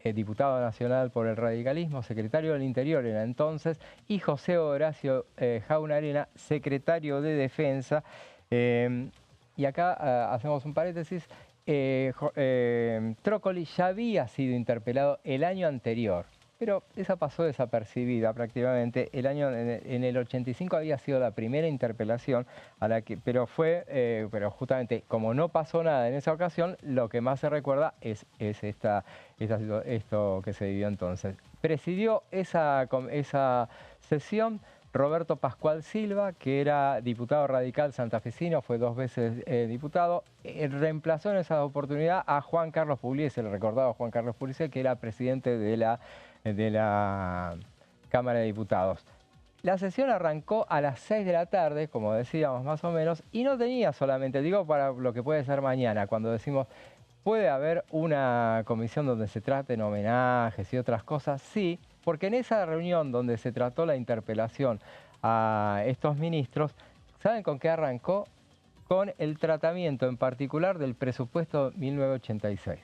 diputado nacional por el radicalismo, secretario del Interior era entonces, y José Horacio Jaunarena, secretario de Defensa. Y acá hacemos un paréntesis. Trócoli ya había sido interpelado el año anterior, pero esa pasó desapercibida prácticamente. En el 85 había sido la primera interpelación, pero justamente como no pasó nada en esa ocasión, lo que más se recuerda es esto que se vivió entonces. Presidió esa sesión Roberto Pascual Silva, que era diputado radical santafesino, fue 2 veces diputado, reemplazó en esa oportunidad a Juan Carlos Pugliese, el recordado Juan Carlos Pugliese, que era presidente de la Cámara de Diputados. La sesión arrancó a las 6 de la tarde, como decíamos más o menos, y no tenía solamente, digo para lo que puede ser mañana, cuando decimos puede haber una comisión donde se traten homenajes y otras cosas, sí, porque en esa reunión donde se trató la interpelación a estos ministros, ¿saben con qué arrancó? Con el tratamiento en particular del presupuesto 1986.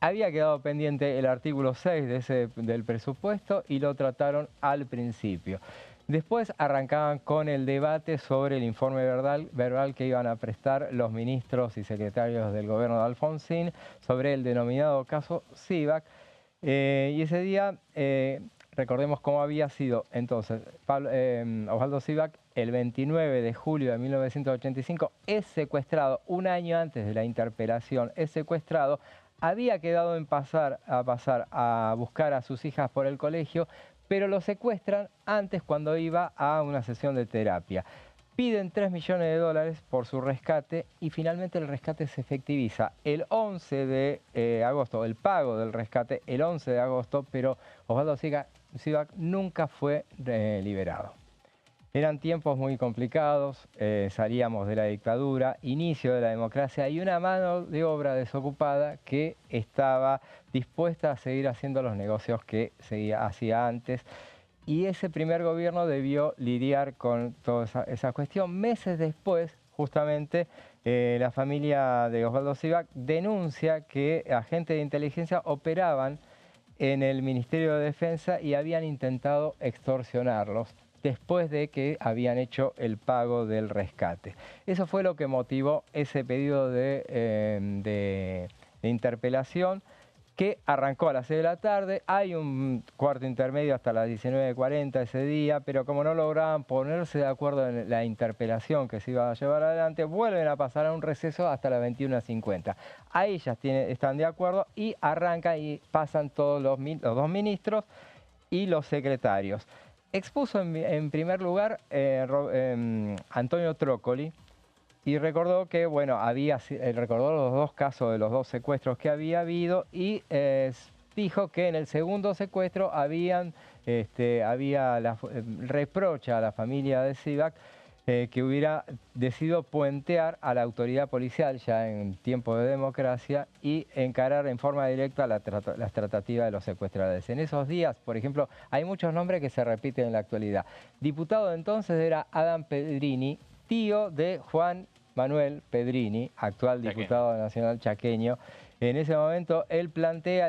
Había quedado pendiente el artículo 6 del presupuesto y lo trataron al principio. Después arrancaban con el debate sobre el informe verbal que iban a prestar los ministros y secretarios del gobierno de Alfonsín sobre el denominado caso Sivak. Y ese día, recordemos cómo había sido entonces, Osvaldo Sivak, el 29 de julio de 1985, es secuestrado un año antes de la interpelación, es secuestrado, había quedado en pasar a buscar a sus hijas por el colegio, pero lo secuestran antes cuando iba a una sesión de terapia. Piden $3 millones por su rescate y finalmente el rescate se efectiviza el 11 de agosto, el pago del rescate el 11 de agosto, pero Osvaldo Sivak nunca fue liberado. Eran tiempos muy complicados, salíamos de la dictadura, inicio de la democracia y una mano de obra desocupada que estaba dispuesta a seguir haciendo los negocios que hacía antes. Y ese primer gobierno debió lidiar con toda esa cuestión. Meses después, justamente, la familia de Osvaldo Sivak denuncia que agentes de inteligencia operaban en el Ministerio de Defensa y habían intentado extorsionarlos después de que habían hecho el pago del rescate. Eso fue lo que motivó ese pedido de interpelación, que arrancó a las 6 de la tarde, hay un cuarto intermedio hasta las 19:40 ese día, pero como no lograban ponerse de acuerdo en la interpelación que se iba a llevar adelante, vuelven a pasar a un receso hasta las 21:50. Ahí ya están de acuerdo y arrancan y pasan todos los 2 ministros y los secretarios. Expuso en primer lugar Antonio Trócoli, y recordó que, bueno, recordó los 2 casos de los 2 secuestros que había habido y dijo que en el segundo secuestro reprocha a la familia de Sivak que hubiera decidido puentear a la autoridad policial ya en tiempo de democracia y encarar en forma directa las tratativas de los secuestradores. En esos días, por ejemplo, hay muchos nombres que se repiten en la actualidad. Diputado de entonces era Adam Pedrini, tío de Juan Manuel Pedrini, actual diputado nacional chaqueño. En ese momento él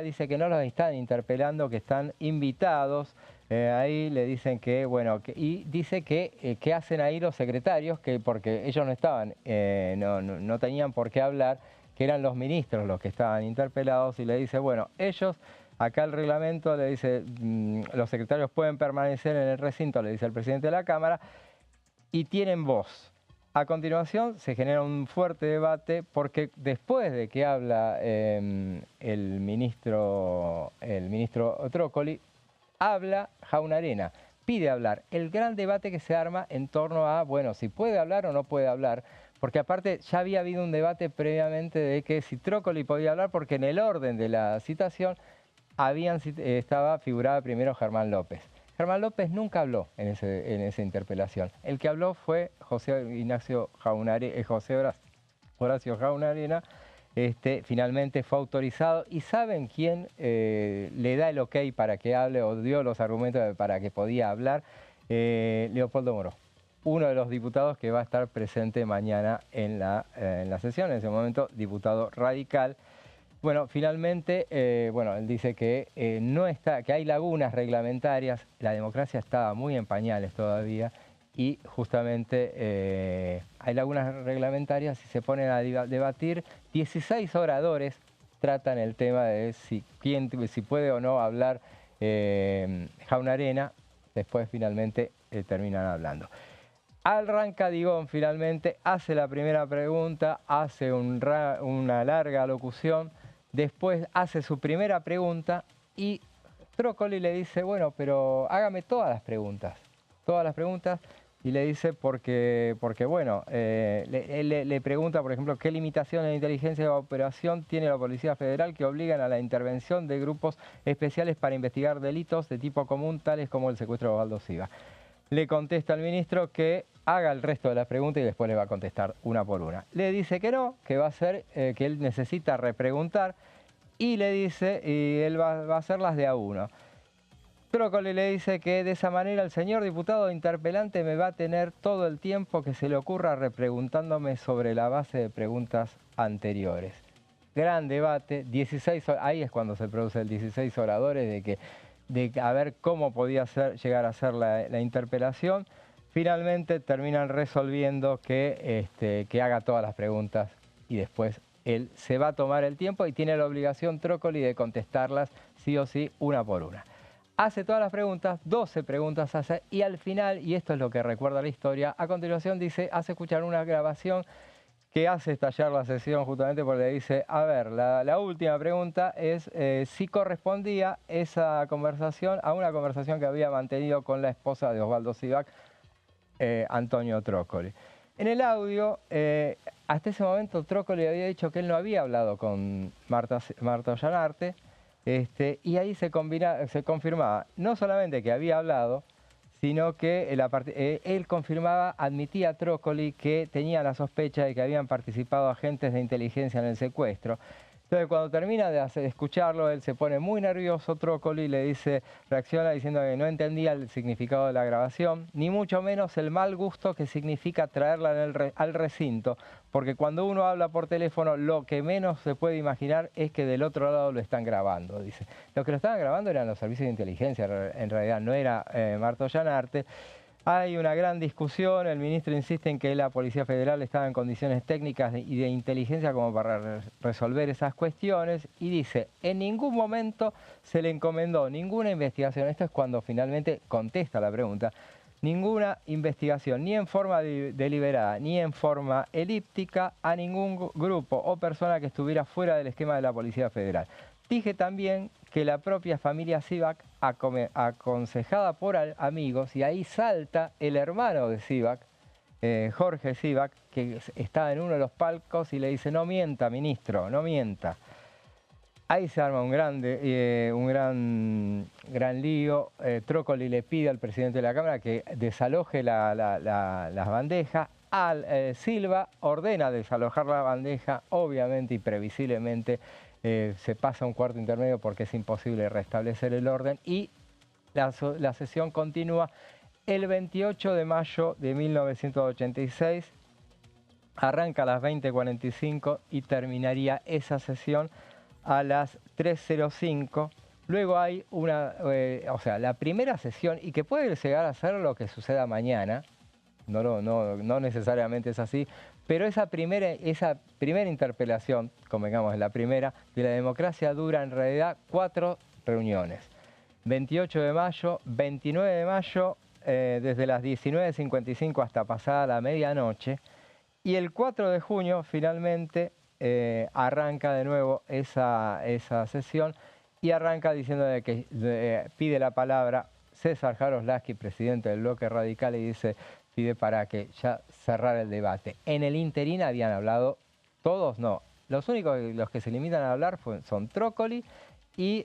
dice que no los están interpelando, que están invitados. Ahí le dicen que, bueno, y dice que qué hacen ahí los secretarios, porque ellos no estaban, no tenían por qué hablar, que eran los ministros los que estaban interpelados, y le dice, bueno, acá el reglamento le dice, los secretarios pueden permanecer en el recinto, le dice el presidente de la Cámara, y tienen voz. A continuación se genera un fuerte debate porque después de que habla el ministro Trócoli, habla Jaunarena, pide hablar. El gran debate que se arma en torno a, bueno, si puede hablar o no puede hablar, porque aparte ya había habido un debate previamente de que si Trócoli podía hablar, porque en el orden de la citación figuraba primero Germán López. Germán López nunca habló en esa interpelación. El que habló fue Horacio Jaunarena. Finalmente fue autorizado. ¿Y saben quién le da el ok para que hable o dio los argumentos para que podía hablar? Leopoldo Moró, uno de los diputados que va a estar presente mañana en la sesión, en ese momento diputado radical. Bueno, finalmente, él dice que que hay lagunas reglamentarias, la democracia estaba muy en pañales todavía y justamente hay lagunas reglamentarias y se ponen a debatir. 16 oradores tratan el tema de si puede o no hablar Jaunarena. Después finalmente terminan hablando. Arranca Digón finalmente, hace la primera pregunta, hace una larga locución, después hace su primera pregunta y Trócoli le dice, bueno, pero hágame todas las preguntas, y le dice porque bueno, él le pregunta, por ejemplo, qué limitaciones de inteligencia de operación tiene la Policía Federal que obligan a la intervención de grupos especiales para investigar delitos de tipo común, tales como el secuestro de Osvaldo Siva. Le contesta al ministro que haga el resto de las preguntas y después le va a contestar una por una. Le dice que no, que va a ser, que él necesita repreguntar y le dice, y él va a hacerlas de a uno. Trócoli le dice que de esa manera el señor diputado interpelante me va a tener todo el tiempo que se le ocurra repreguntándome sobre la base de preguntas anteriores. Gran debate, 16, ahí es cuando se produce el 16 oradores de a ver cómo podía llegar a ser la interpelación. Finalmente terminan resolviendo que haga todas las preguntas y después él se va a tomar el tiempo y tiene la obligación Trócoli de contestarlas sí o sí, una por una. Hace todas las preguntas, 12 preguntas hace y al final, y esto es lo que recuerda la historia, a continuación hace escuchar una grabación que hace estallar la sesión justamente porque le dice, a ver, la última pregunta es si correspondía esa conversación a una conversación que había mantenido con la esposa de Osvaldo Sivac, Antonio Trócoli. En el audio, hasta ese momento Trócoli había dicho que él no había hablado con Marta Ollanarte, y ahí se confirmaba no solamente que había hablado, sino que él confirmaba, admitía a Trócoli que tenía la sospecha de que habían participado agentes de inteligencia en el secuestro. Entonces, cuando termina de escucharlo, él se pone muy nervioso, Trócoli, le dice, reacciona diciendo que no entendía el significado de la grabación, ni mucho menos el mal gusto que significa traerla al recinto, porque cuando uno habla por teléfono, lo que menos se puede imaginar es que del otro lado lo están grabando, dice. Los que lo estaban grabando eran los servicios de inteligencia, en realidad no era Marta Ollanarte. Hay una gran discusión, el ministro insiste en que la Policía Federal estaba en condiciones técnicas y de inteligencia como para resolver esas cuestiones y dice, en ningún momento se le encomendó ninguna investigación, esto es cuando finalmente contesta la pregunta, ninguna investigación ni en forma deliberada ni en forma elíptica a ningún grupo o persona que estuviera fuera del esquema de la Policía Federal. Dije también que la propia familia Sivac, aconsejada por amigos, y ahí salta el hermano de Sivac, Jorge Sivac, que está en uno de los palcos y le dice, no mienta, ministro, no mienta. Ahí se arma un gran lío. Trócoli le pide al presidente de la Cámara que desaloje las bandejas. Silva ordena desalojar la bandeja, obviamente y previsiblemente. Se pasa a un cuarto intermedio porque es imposible restablecer el orden y la sesión continúa el 28 de mayo de 1986, arranca a las 20:45 y terminaría esa sesión a las 3:05. Luego hay la primera sesión, y que puede llegar a ser lo que suceda mañana, no necesariamente es así, pero esa primera interpelación, convengamos, la primera de la democracia, dura en realidad 4 reuniones. 28 de mayo, 29 de mayo, desde las 19:55 hasta pasada la medianoche, y el 4 de junio finalmente arranca de nuevo esa sesión y arranca diciendo que pide la palabra César Jaroslavsky, presidente del Bloque Radical, y pide para que ya cerrara el debate. En el interín habían hablado todos, no. Los que se limitan a hablar son Trócoli y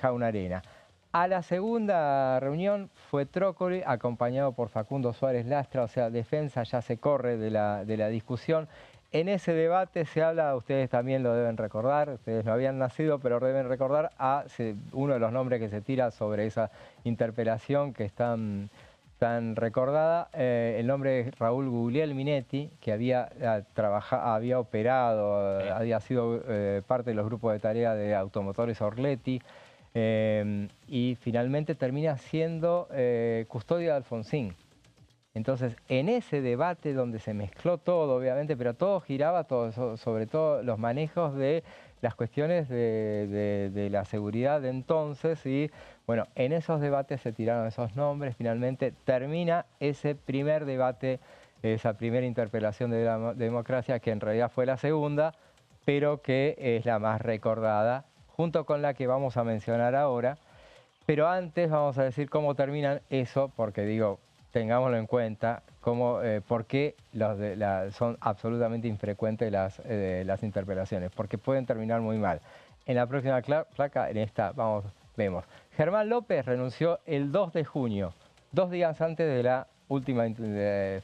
Jaunarena. A la segunda reunión fue Trócoli, acompañado por Facundo Suárez Lastra, o sea, defensa ya se corre de la discusión. En ese debate se habla, ustedes también lo deben recordar, ustedes no habían nacido, pero deben recordar uno de los nombres que se tira sobre esa interpelación que están tan recordada, el nombre es Raúl Guglielminetti, que había operado, había sido parte de los grupos de tarea de Automotores Orletti, y finalmente termina siendo custodio de Alfonsín. Entonces, en ese debate donde se mezcló todo, obviamente, pero todo giraba sobre todo los manejos de las cuestiones de la seguridad de entonces y, bueno, en esos debates se tiraron esos nombres. Finalmente termina ese primer debate, esa primera interpelación de la democracia, que en realidad fue la segunda, pero que es la más recordada, junto con la que vamos a mencionar ahora. Pero antes vamos a decir cómo terminan eso, porque digo, tengámoslo en cuenta, por qué son absolutamente infrecuentes las interpelaciones, porque pueden terminar muy mal. En la próxima placa, en esta, vemos. Germán López renunció el 2 de junio, 2 días antes de la última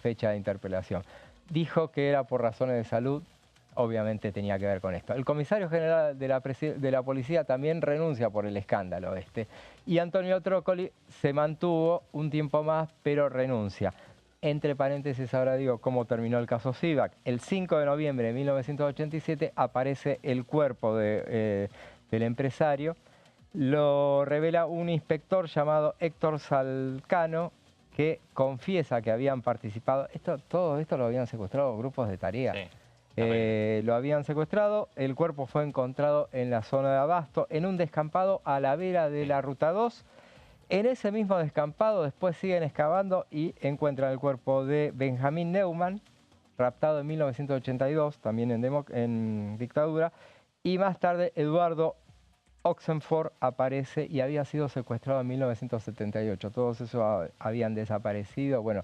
fecha de interpelación. Dijo que era por razones de salud. Obviamente tenía que ver con esto. El comisario general de la policía también renuncia por el escándalo este. Y Antonio Trócoli se mantuvo un tiempo más, pero renuncia. Entre paréntesis, ahora digo cómo terminó el caso Sivak. El 5 de noviembre de 1987 aparece el cuerpo del empresario. Lo revela un inspector llamado Héctor Salcano, que confiesa que habían participado. Todo esto lo habían secuestrado grupos de tarea. Sí. Lo habían secuestrado, el cuerpo fue encontrado en la zona de Abasto, en un descampado a la vera de la Ruta 2. En ese mismo descampado después siguen excavando y encuentran el cuerpo de Benjamín Neumann, raptado en 1982, también en dictadura. Y más tarde Eduardo Oxenford aparece y había sido secuestrado en 1978. Todos esos habían desaparecido. Bueno,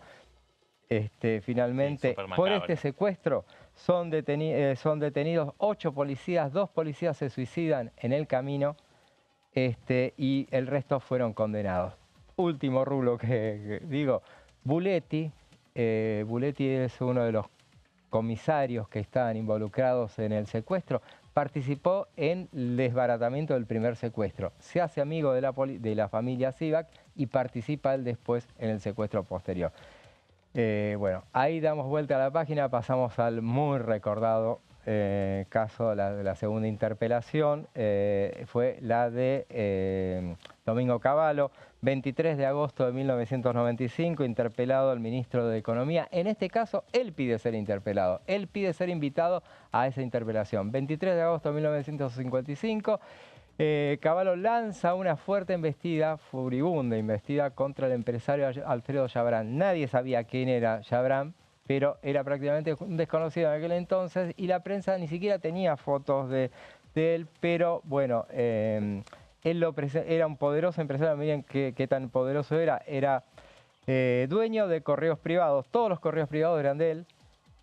finalmente, por este secuestro son detenidos 8 policías, 2 policías se suicidan en el camino y el resto fueron condenados. Último rulo que digo, Buletti. Buletti es uno de los comisarios que estaban involucrados en el secuestro. Participó en el desbaratamiento del primer secuestro. Se hace amigo de la familia Sivak y participa él después en el secuestro posterior. Bueno, ahí damos vuelta a la página, pasamos al muy recordado caso de la segunda interpelación. Fue la de Domingo Cavallo, 23 de agosto de 1995, interpelado el ministro de Economía. En este caso, él pide ser interpelado, él pide ser invitado a esa interpelación. 23 de agosto de 1955. Cavallo lanza una fuerte embestida, furibunda embestida contra el empresario Alfredo Chabrán. Nadie sabía quién era Chabrán, pero era prácticamente un desconocido en aquel entonces y la prensa ni siquiera tenía fotos de él, pero bueno, él era un poderoso empresario. Miren qué tan poderoso era. Era dueño de correos privados, todos los correos privados eran de él,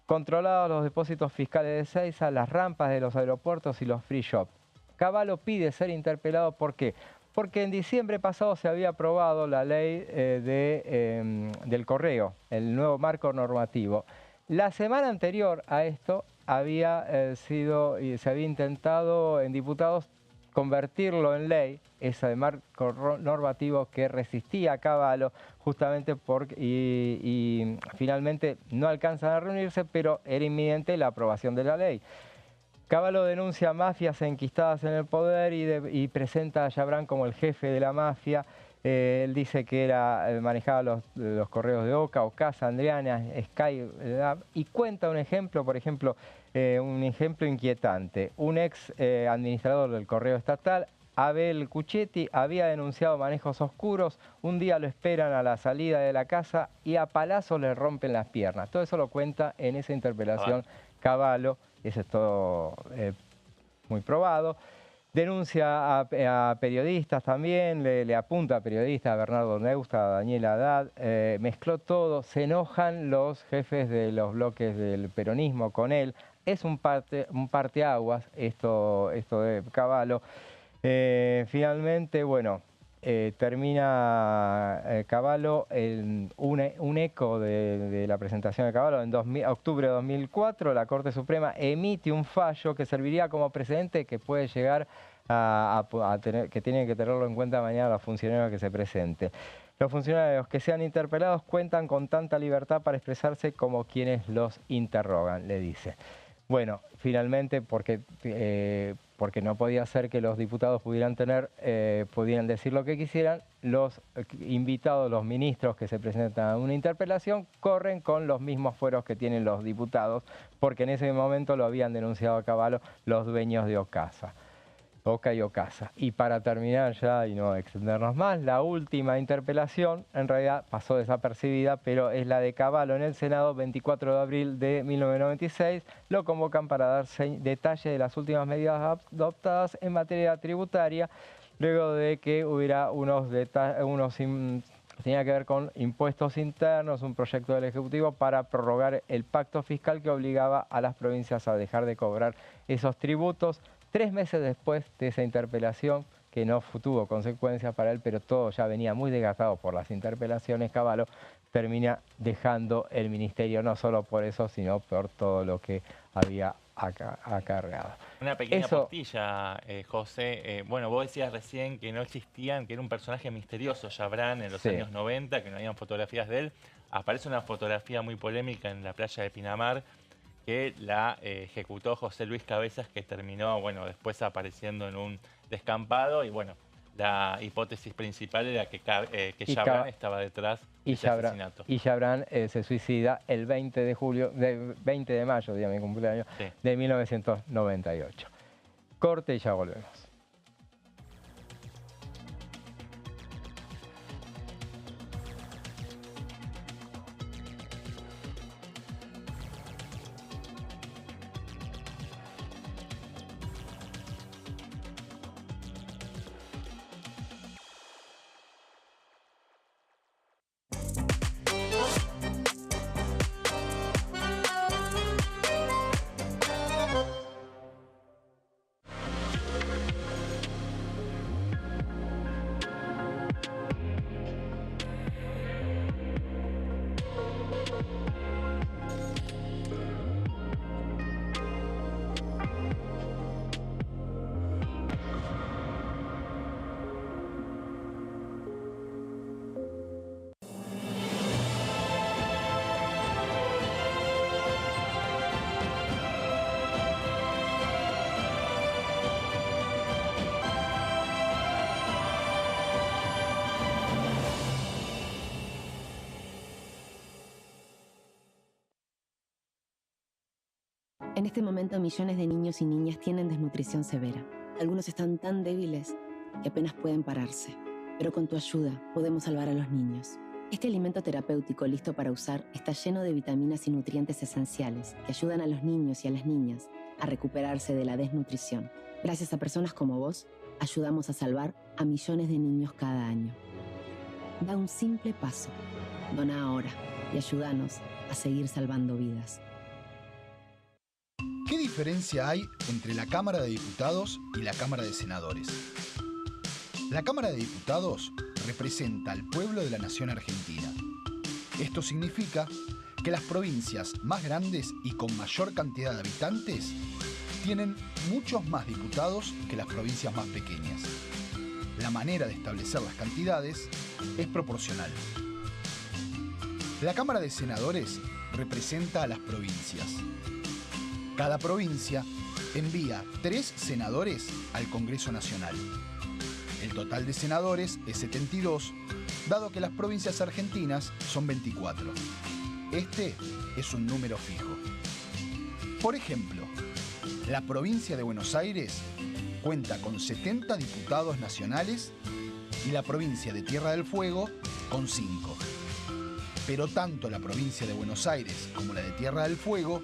controlaba los depósitos fiscales de Seiza, las rampas de los aeropuertos y los free shop. Cavallo pide ser interpelado, ¿por qué? Porque en diciembre pasado se había aprobado la ley del correo, el nuevo marco normativo. La semana anterior a esto se había intentado en diputados convertirlo en ley, ese marco normativo que resistía a Cavallo, justamente y finalmente no alcanzan a reunirse, pero era inminente la aprobación de la ley. Cavallo denuncia mafias enquistadas en el poder y presenta a Chabrán como el jefe de la mafia. Él dice que manejaba los correos de Oca, Ocasa, Andriana, Sky, y cuenta un ejemplo, por ejemplo, un ejemplo inquietante. Un ex administrador del correo estatal, Abel Cuchetti, había denunciado manejos oscuros. Un día lo esperan a la salida de la casa y a palazos le rompen las piernas. Todo eso lo cuenta en esa interpelación Cavallo. Eso es todo muy probado. Denuncia a periodistas también, le apunta a periodistas, a Bernardo Neusta, a Daniel Haddad. Mezcló todo, se enojan los jefes de los bloques del peronismo con él. Es un parteaguas esto de Cavallo. Finalmente, bueno, termina Cavallo, un eco de la presentación de Cavallo. En octubre de 2004, la Corte Suprema emite un fallo que serviría como precedente que puede llegar que tienen que tenerlo en cuenta mañana los funcionarios que se presenten. Los funcionarios que sean interpelados cuentan con tanta libertad para expresarse como quienes los interrogan, le dice. Bueno, finalmente, porque no podía ser que los diputados pudieran decir lo que quisieran, los invitados, los ministros que se presentan a una interpelación, corren con los mismos fueros que tienen los diputados, porque en ese momento lo habían denunciado a Cavallo los dueños de Oca y Ocasa. Y para terminar ya y no extendernos más, la última interpelación en realidad pasó desapercibida, pero es la de Cavallo en el Senado, 24 de abril de 1996. Lo convocan para dar detalle de las últimas medidas adoptadas en materia tributaria, luego de que hubiera tenía que ver con impuestos internos, un proyecto del Ejecutivo para prorrogar el pacto fiscal que obligaba a las provincias a dejar de cobrar esos tributos. 3 meses después de esa interpelación, que no tuvo consecuencias para él, pero todo ya venía muy desgastado por las interpelaciones, Cavallo termina dejando el ministerio, no solo por eso, sino por todo lo que había acarreado. Una pequeña postilla, José. Bueno, vos decías recién que no existían, que era un personaje misterioso, Chabrán, en los años 90, que no habían fotografías de él. Aparece una fotografía muy polémica en la playa de Pinamar, que la ejecutó José Luis Cabezas, que terminó, bueno, después apareciendo en un descampado. Y bueno, la hipótesis principal era que Chabrán estaba detrás de ese asesinato. Y Chabrán se suicida el 20 de mayo, día de mi cumpleaños, de 1998. Corte y ya volvemos. En este momento, millones de niños y niñas tienen desnutrición severa. Algunos están tan débiles que apenas pueden pararse. Pero con tu ayuda podemos salvar a los niños. Este alimento terapéutico listo para usar está lleno de vitaminas y nutrientes esenciales que ayudan a los niños y a las niñas a recuperarse de la desnutrición. Gracias a personas como vos, ayudamos a salvar a millones de niños cada año. Da un simple paso. Dona ahora y ayúdanos a seguir salvando vidas. ¿Qué diferencia hay entre la Cámara de Diputados y la Cámara de Senadores? La Cámara de Diputados representa al pueblo de la nación argentina. Esto significa que las provincias más grandes y con mayor cantidad de habitantes tienen muchos más diputados que las provincias más pequeñas. La manera de establecer las cantidades es proporcional. La Cámara de Senadores representa a las provincias. Cada provincia envía 3 senadores al Congreso Nacional. El total de senadores es 72, dado que las provincias argentinas son 24. Este es un número fijo. Por ejemplo, la provincia de Buenos Aires cuenta con 70 diputados nacionales y la provincia de Tierra del Fuego con 5. Pero tanto la provincia de Buenos Aires como la de Tierra del Fuego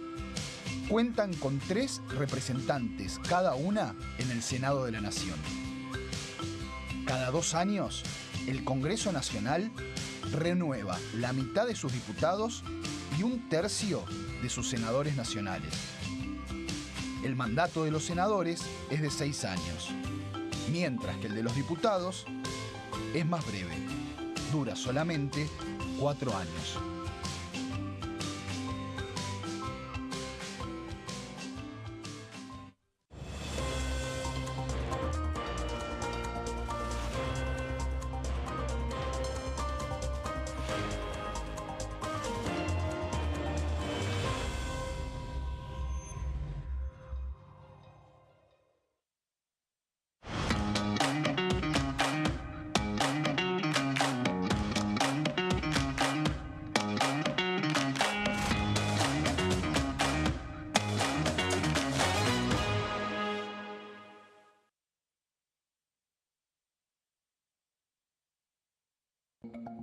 cuentan con 3 representantes cada una en el Senado de la Nación. Cada 2 años, el Congreso Nacional renueva la mitad de sus diputados y 1/3 de sus senadores nacionales. El mandato de los senadores es de 6 años, mientras que el de los diputados es más breve, dura solamente 4 años.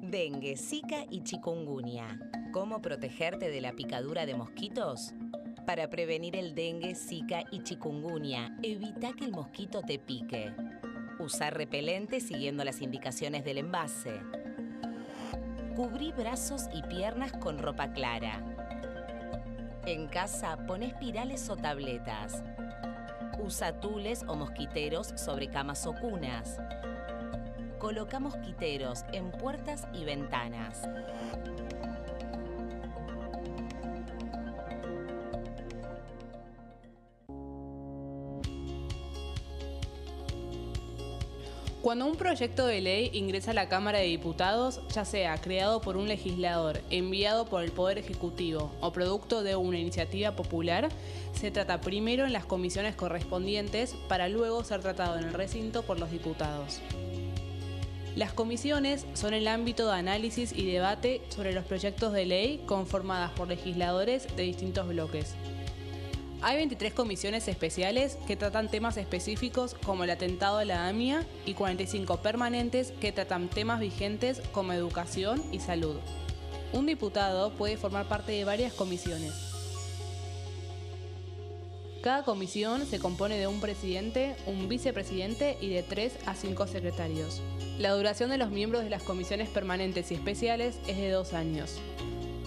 Dengue, Zika y chikungunya. ¿Cómo protegerte de la picadura de mosquitos? Para prevenir el dengue, Zika y chikungunya, evita que el mosquito te pique. Usar repelente siguiendo las indicaciones del envase. Cubrí brazos y piernas con ropa clara. En casa, pon espirales o tabletas. Usa tules o mosquiteros sobre camas o cunas. Coloca mosquiteros en puertas y ventanas. Cuando un proyecto de ley ingresa a la Cámara de Diputados, ya sea creado por un legislador, enviado por el Poder Ejecutivo o producto de una iniciativa popular, se trata primero en las comisiones correspondientes para luego ser tratado en el recinto por los diputados. Las comisiones son el ámbito de análisis y debate sobre los proyectos de ley conformadas por legisladores de distintos bloques. Hay 23 comisiones especiales que tratan temas específicos como el atentado de la AMIA y 45 permanentes que tratan temas vigentes como educación y salud. Un diputado puede formar parte de varias comisiones. Cada comisión se compone de un presidente, un vicepresidente y de 3 a 5 secretarios. La duración de los miembros de las comisiones permanentes y especiales es de 2 años.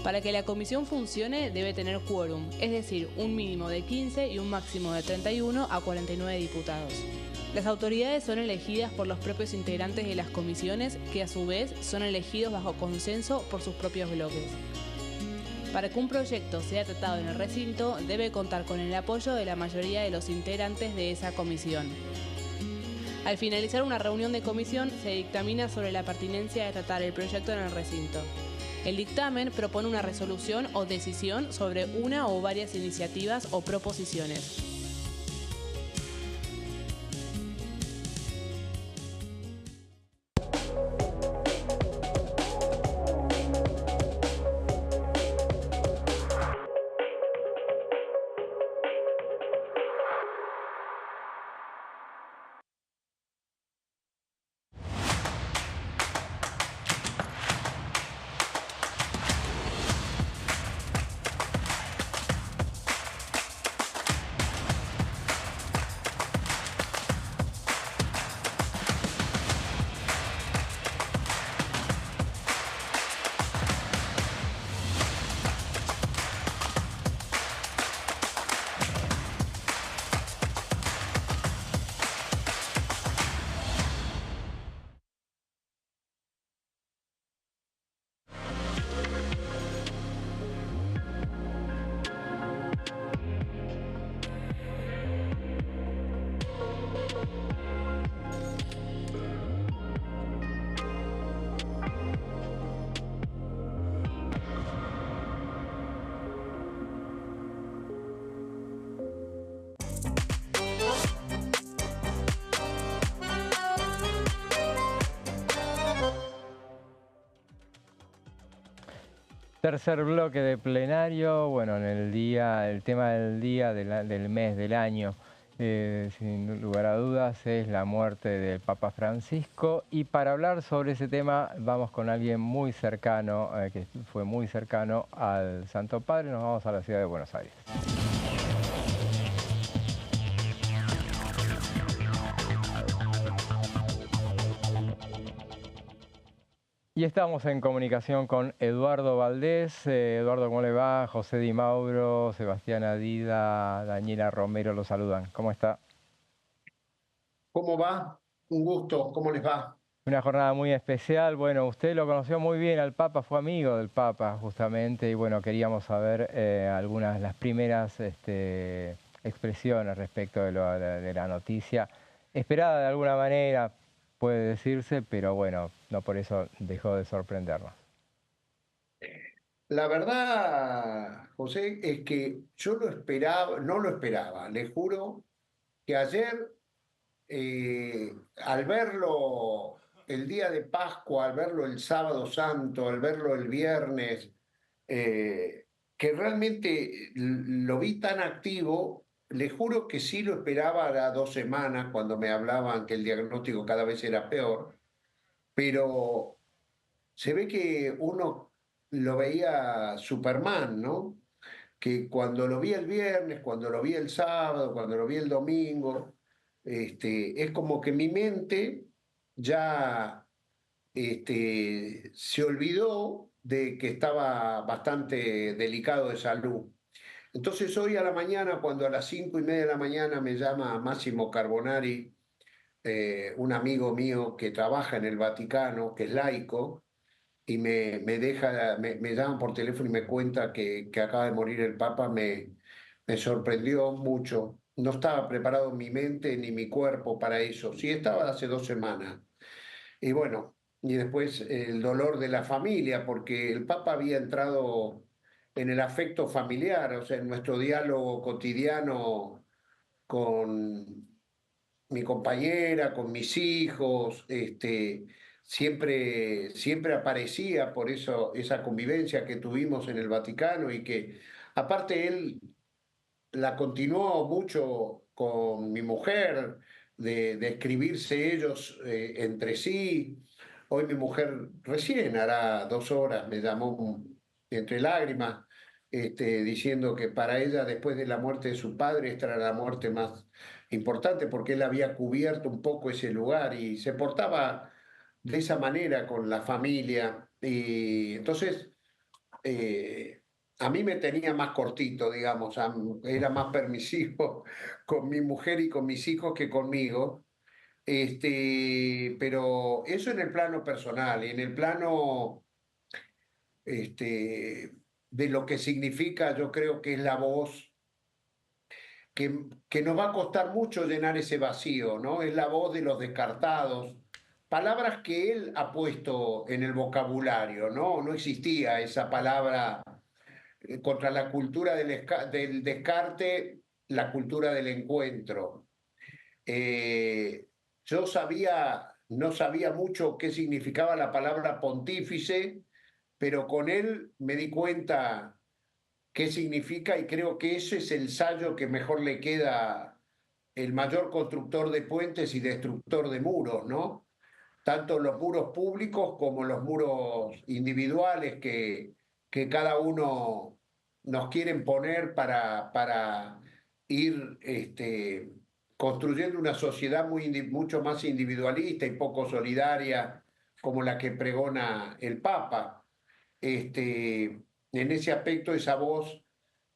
Para que la comisión funcione debe tener quórum, es decir, un mínimo de 15 y un máximo de 31 a 49 diputados. Las autoridades son elegidas por los propios integrantes de las comisiones, que a su vez son elegidos bajo consenso por sus propios bloques. Para que un proyecto sea tratado en el recinto, debe contar con el apoyo de la mayoría de los integrantes de esa comisión. Al finalizar una reunión de comisión, se dictamina sobre la pertinencia de tratar el proyecto en el recinto. El dictamen propone una resolución o decisión sobre una o varias iniciativas o proposiciones. Tercer bloque de plenario, bueno, en el tema del día, del mes, del año, sin lugar a dudas, es la muerte del Papa Francisco. Y para hablar sobre ese tema vamos con alguien muy cercano, que fue muy cercano al Santo Padre. Nos vamos a la ciudad de Buenos Aires. Y estamos en comunicación con Eduardo Valdés. Eduardo, ¿cómo le va? José Di Mauro, Sebastián Adida, Daniela Romero lo saludan. ¿Cómo está? ¿Cómo va? Un gusto. ¿Cómo les va? Una jornada muy especial. Bueno, usted lo conoció muy bien al Papa, fue amigo del Papa justamente. Y bueno, queríamos saber algunas, las primeras expresiones respecto de la noticia. Esperada de alguna manera, puede decirse, pero bueno, no por eso dejó de sorprendernos. La verdad, José, es que yo lo esperaba, no lo esperaba. Les juro que ayer, al verlo el día de Pascua, al verlo el sábado santo, al verlo el viernes, que realmente lo vi tan activo, les juro que sí lo esperaba a 2 semanas cuando me hablaban que el diagnóstico cada vez era peor, pero se ve que uno lo veía Superman, ¿no? Que cuando lo vi el viernes, cuando lo vi el sábado, cuando lo vi el domingo, es como que mi mente ya se olvidó de que estaba bastante delicado de salud. Entonces hoy a la mañana, cuando a las 5:30 de la mañana me llama Máximo Carbonari, un amigo mío que trabaja en el Vaticano, que es laico, y me llaman por teléfono y me cuenta que acaba de morir el Papa, me sorprendió mucho. No estaba preparado mi mente ni mi cuerpo para eso. Sí estaba hace 2 semanas. Y bueno, y después el dolor de la familia, porque el Papa había entrado en el afecto familiar, o sea, en nuestro diálogo cotidiano con mi compañera, con mis hijos, siempre aparecía por eso esa convivencia que tuvimos en el Vaticano y que aparte él la continuó mucho con mi mujer, de escribirse ellos entre sí. Hoy mi mujer recién hará 2 horas me llamó entre lágrimas, diciendo que para ella después de la muerte de su padre esta era la muerte más importante porque él había cubierto un poco ese lugar y se portaba de esa manera con la familia. Y entonces eh, a mí me tenía más cortito, digamos, era más permisivo con mi mujer y con mis hijos que conmigo. Pero eso en el plano personal y en el plano de lo que significa, yo creo que es la voz que nos va a costar mucho llenar ese vacío, ¿no? Es la voz de los descartados, palabras que él ha puesto en el vocabulario, ¿no? No existía esa palabra contra la cultura del descarte, la cultura del encuentro. Eh, yo no sabía mucho qué significaba la palabra pontífice, pero con él me di cuenta qué significa y creo que ese es el sallo que mejor le queda el mayor constructor de puentes y destructor de muros, ¿no? Tanto los muros públicos como los muros individuales que cada uno nos quieren poner para ir construyendo una sociedad mucho más individualista y poco solidaria como la que pregona el Papa. En ese aspecto, esa voz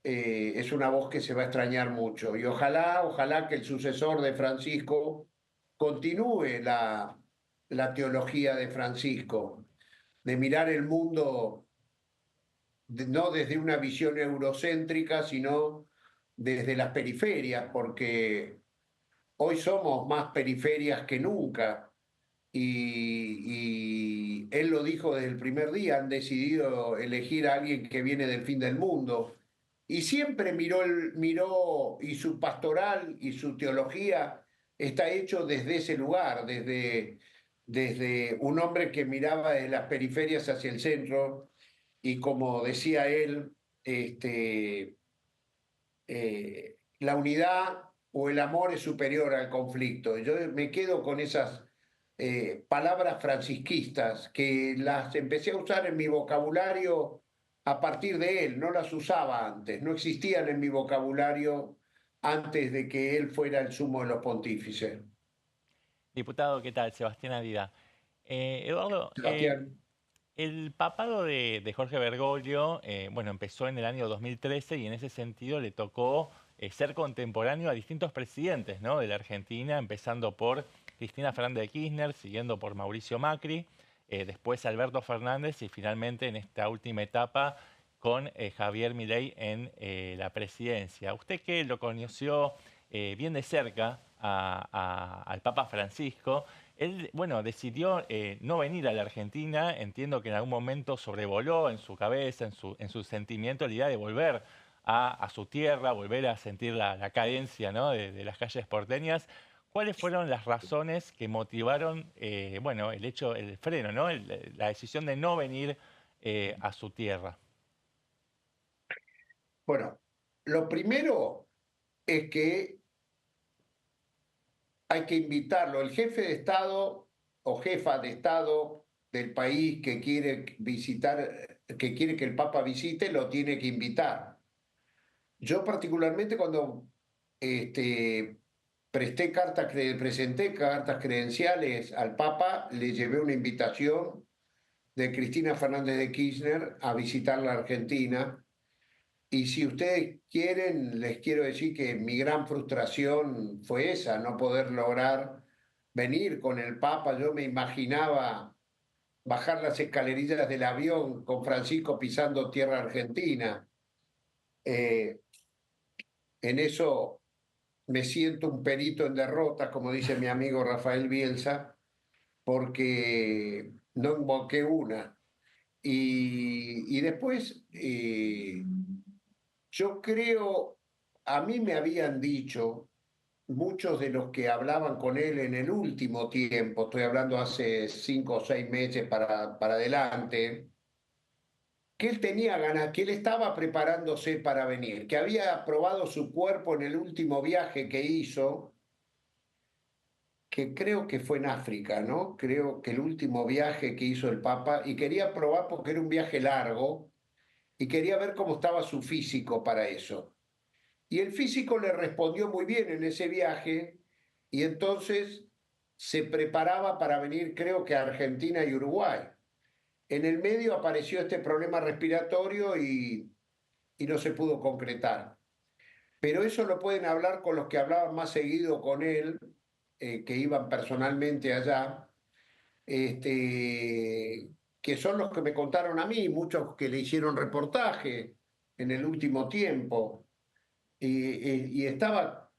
es una voz que se va a extrañar mucho. Y ojalá que el sucesor de Francisco continúe la teología de Francisco, de mirar el mundo no desde una visión eurocéntrica, sino desde las periferias, porque hoy somos más periferias que nunca. Y él lo dijo desde el primer día, han decidido elegir a alguien que viene del fin del mundo. Y siempre miró y su pastoral y su teología está hecho desde ese lugar, desde un hombre que miraba desde las periferias hacia el centro y como decía él, la unidad o el amor es superior al conflicto. Yo me quedo con esas palabras francisquistas que las empecé a usar en mi vocabulario a partir de él, no las usaba antes, no existían en mi vocabulario antes de que él fuera el sumo de los pontífices. Diputado, ¿qué tal? Sebastián Adida. Eduardo, Sebastián. el papado de Jorge Bergoglio, bueno, empezó en el año 2013 y en ese sentido le tocó ser contemporáneo a distintos presidentes, ¿no?, de la Argentina, empezando por Cristina Fernández de Kirchner, siguiendo por Mauricio Macri, después Alberto Fernández y finalmente en esta última etapa con Javier Milei en la presidencia. Usted que lo conoció bien de cerca al Papa Francisco, él, bueno, decidió no venir a la Argentina. Entiendo que en algún momento sobrevoló en su cabeza, en su sentimiento, la idea de volver a su tierra, volver a sentir la cadencia, ¿no?, de las calles porteñas. ¿Cuáles fueron las razones que motivaron, bueno, el freno, ¿no?, la decisión de no venir a su tierra? Bueno, lo primero es que hay que invitarlo. El jefe de Estado o jefa de Estado del país que quiere visitar, que quiere que el Papa visite, lo tiene que invitar. Yo particularmente cuando presenté cartas credenciales al Papa, le llevé una invitación de Cristina Fernández de Kirchner a visitar la Argentina. Y si ustedes quieren, les quiero decir que mi gran frustración fue esa, no poder lograr venir con el Papa. Yo me imaginaba bajar las escalerillas del avión con Francisco pisando tierra argentina. En eso me siento un perito en derrota, como dice mi amigo Rafael Bielsa, porque no invoqué una. Y después, yo creo, a mí me habían dicho muchos de los que hablaban con él en el último tiempo, estoy hablando hace 5 o 6 meses para adelante, que él tenía ganas, que él estaba preparándose para venir, que había probado su cuerpo en el último viaje que hizo, que creo que fue en África, ¿no? Creo que el último viaje que hizo el Papa, y quería probar porque era un viaje largo, y quería ver cómo estaba su físico para eso. Y el físico le respondió muy bien en ese viaje, y entonces se preparaba para venir, creo que a Argentina y Uruguay. En el medio apareció este problema respiratorio y no se pudo concretar. Pero eso lo pueden hablar con los que hablaban más seguido con él, que iban personalmente allá, que son los que me contaron a mí, muchos que le hicieron reportaje en el último tiempo, y estaba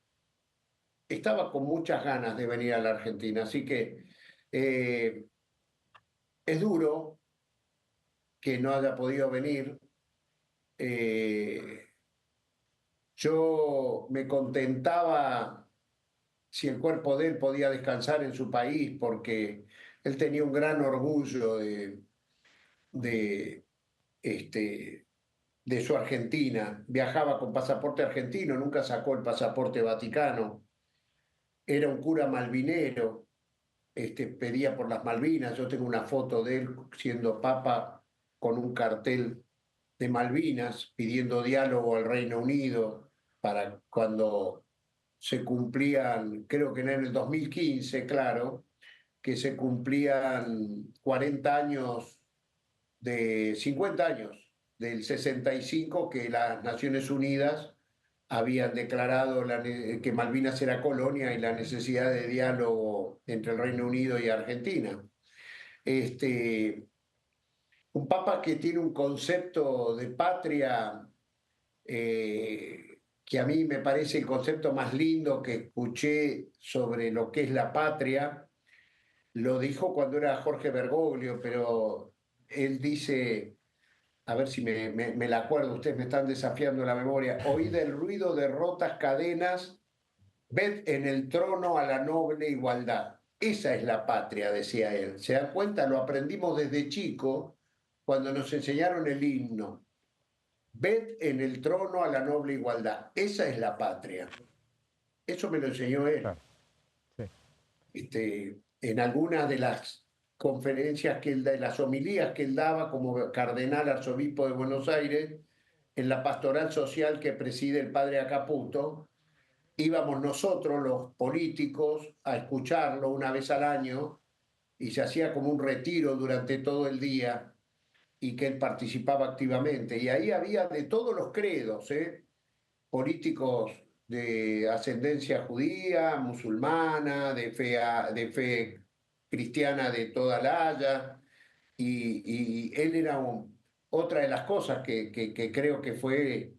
con muchas ganas de venir a la Argentina. Así que es duro que no haya podido venir. Yo me contentaba si el cuerpo de él podía descansar en su país, porque él tenía un gran orgullo de, de su Argentina. Viajaba con pasaporte argentino, nunca sacó el pasaporte vaticano. Era un cura malvinero, pedía por las Malvinas. Yo tengo una foto de él siendo papa con un cartel de Malvinas pidiendo diálogo al Reino Unido para cuando se cumplían, creo que en el 2015, claro, que se cumplían 40 años 50 años del 65, que las Naciones Unidas habían declarado que Malvinas era colonia y la necesidad de diálogo entre el Reino Unido y Argentina. Un papa que tiene un concepto de patria que a mí me parece el concepto más lindo que escuché sobre lo que es la patria. Lo dijo cuando era Jorge Bergoglio, pero él dice, a ver si me la acuerdo, ustedes me están desafiando la memoria: oíd el ruido de rotas cadenas, ved en el trono a la noble igualdad. Esa es la patria, decía él. ¿Se dan cuenta? Lo aprendimos desde chico cuando nos enseñaron el himno. Ved en el trono a la noble igualdad. Esa es la patria. Eso me lo enseñó él. Claro. Sí. En algunas de las conferencias que él da, las homilías que él daba como cardenal arzobispo de Buenos Aires, en la pastoral social que preside el padre Acaputo, íbamos nosotros, los políticos, a escucharlo una vez al año, y se hacía como un retiro durante todo el día, y que él participaba activamente. Y ahí había de todos los credos, políticos de ascendencia judía, musulmana, de fe cristiana de toda la Haya, y él era otra de las cosas que creo que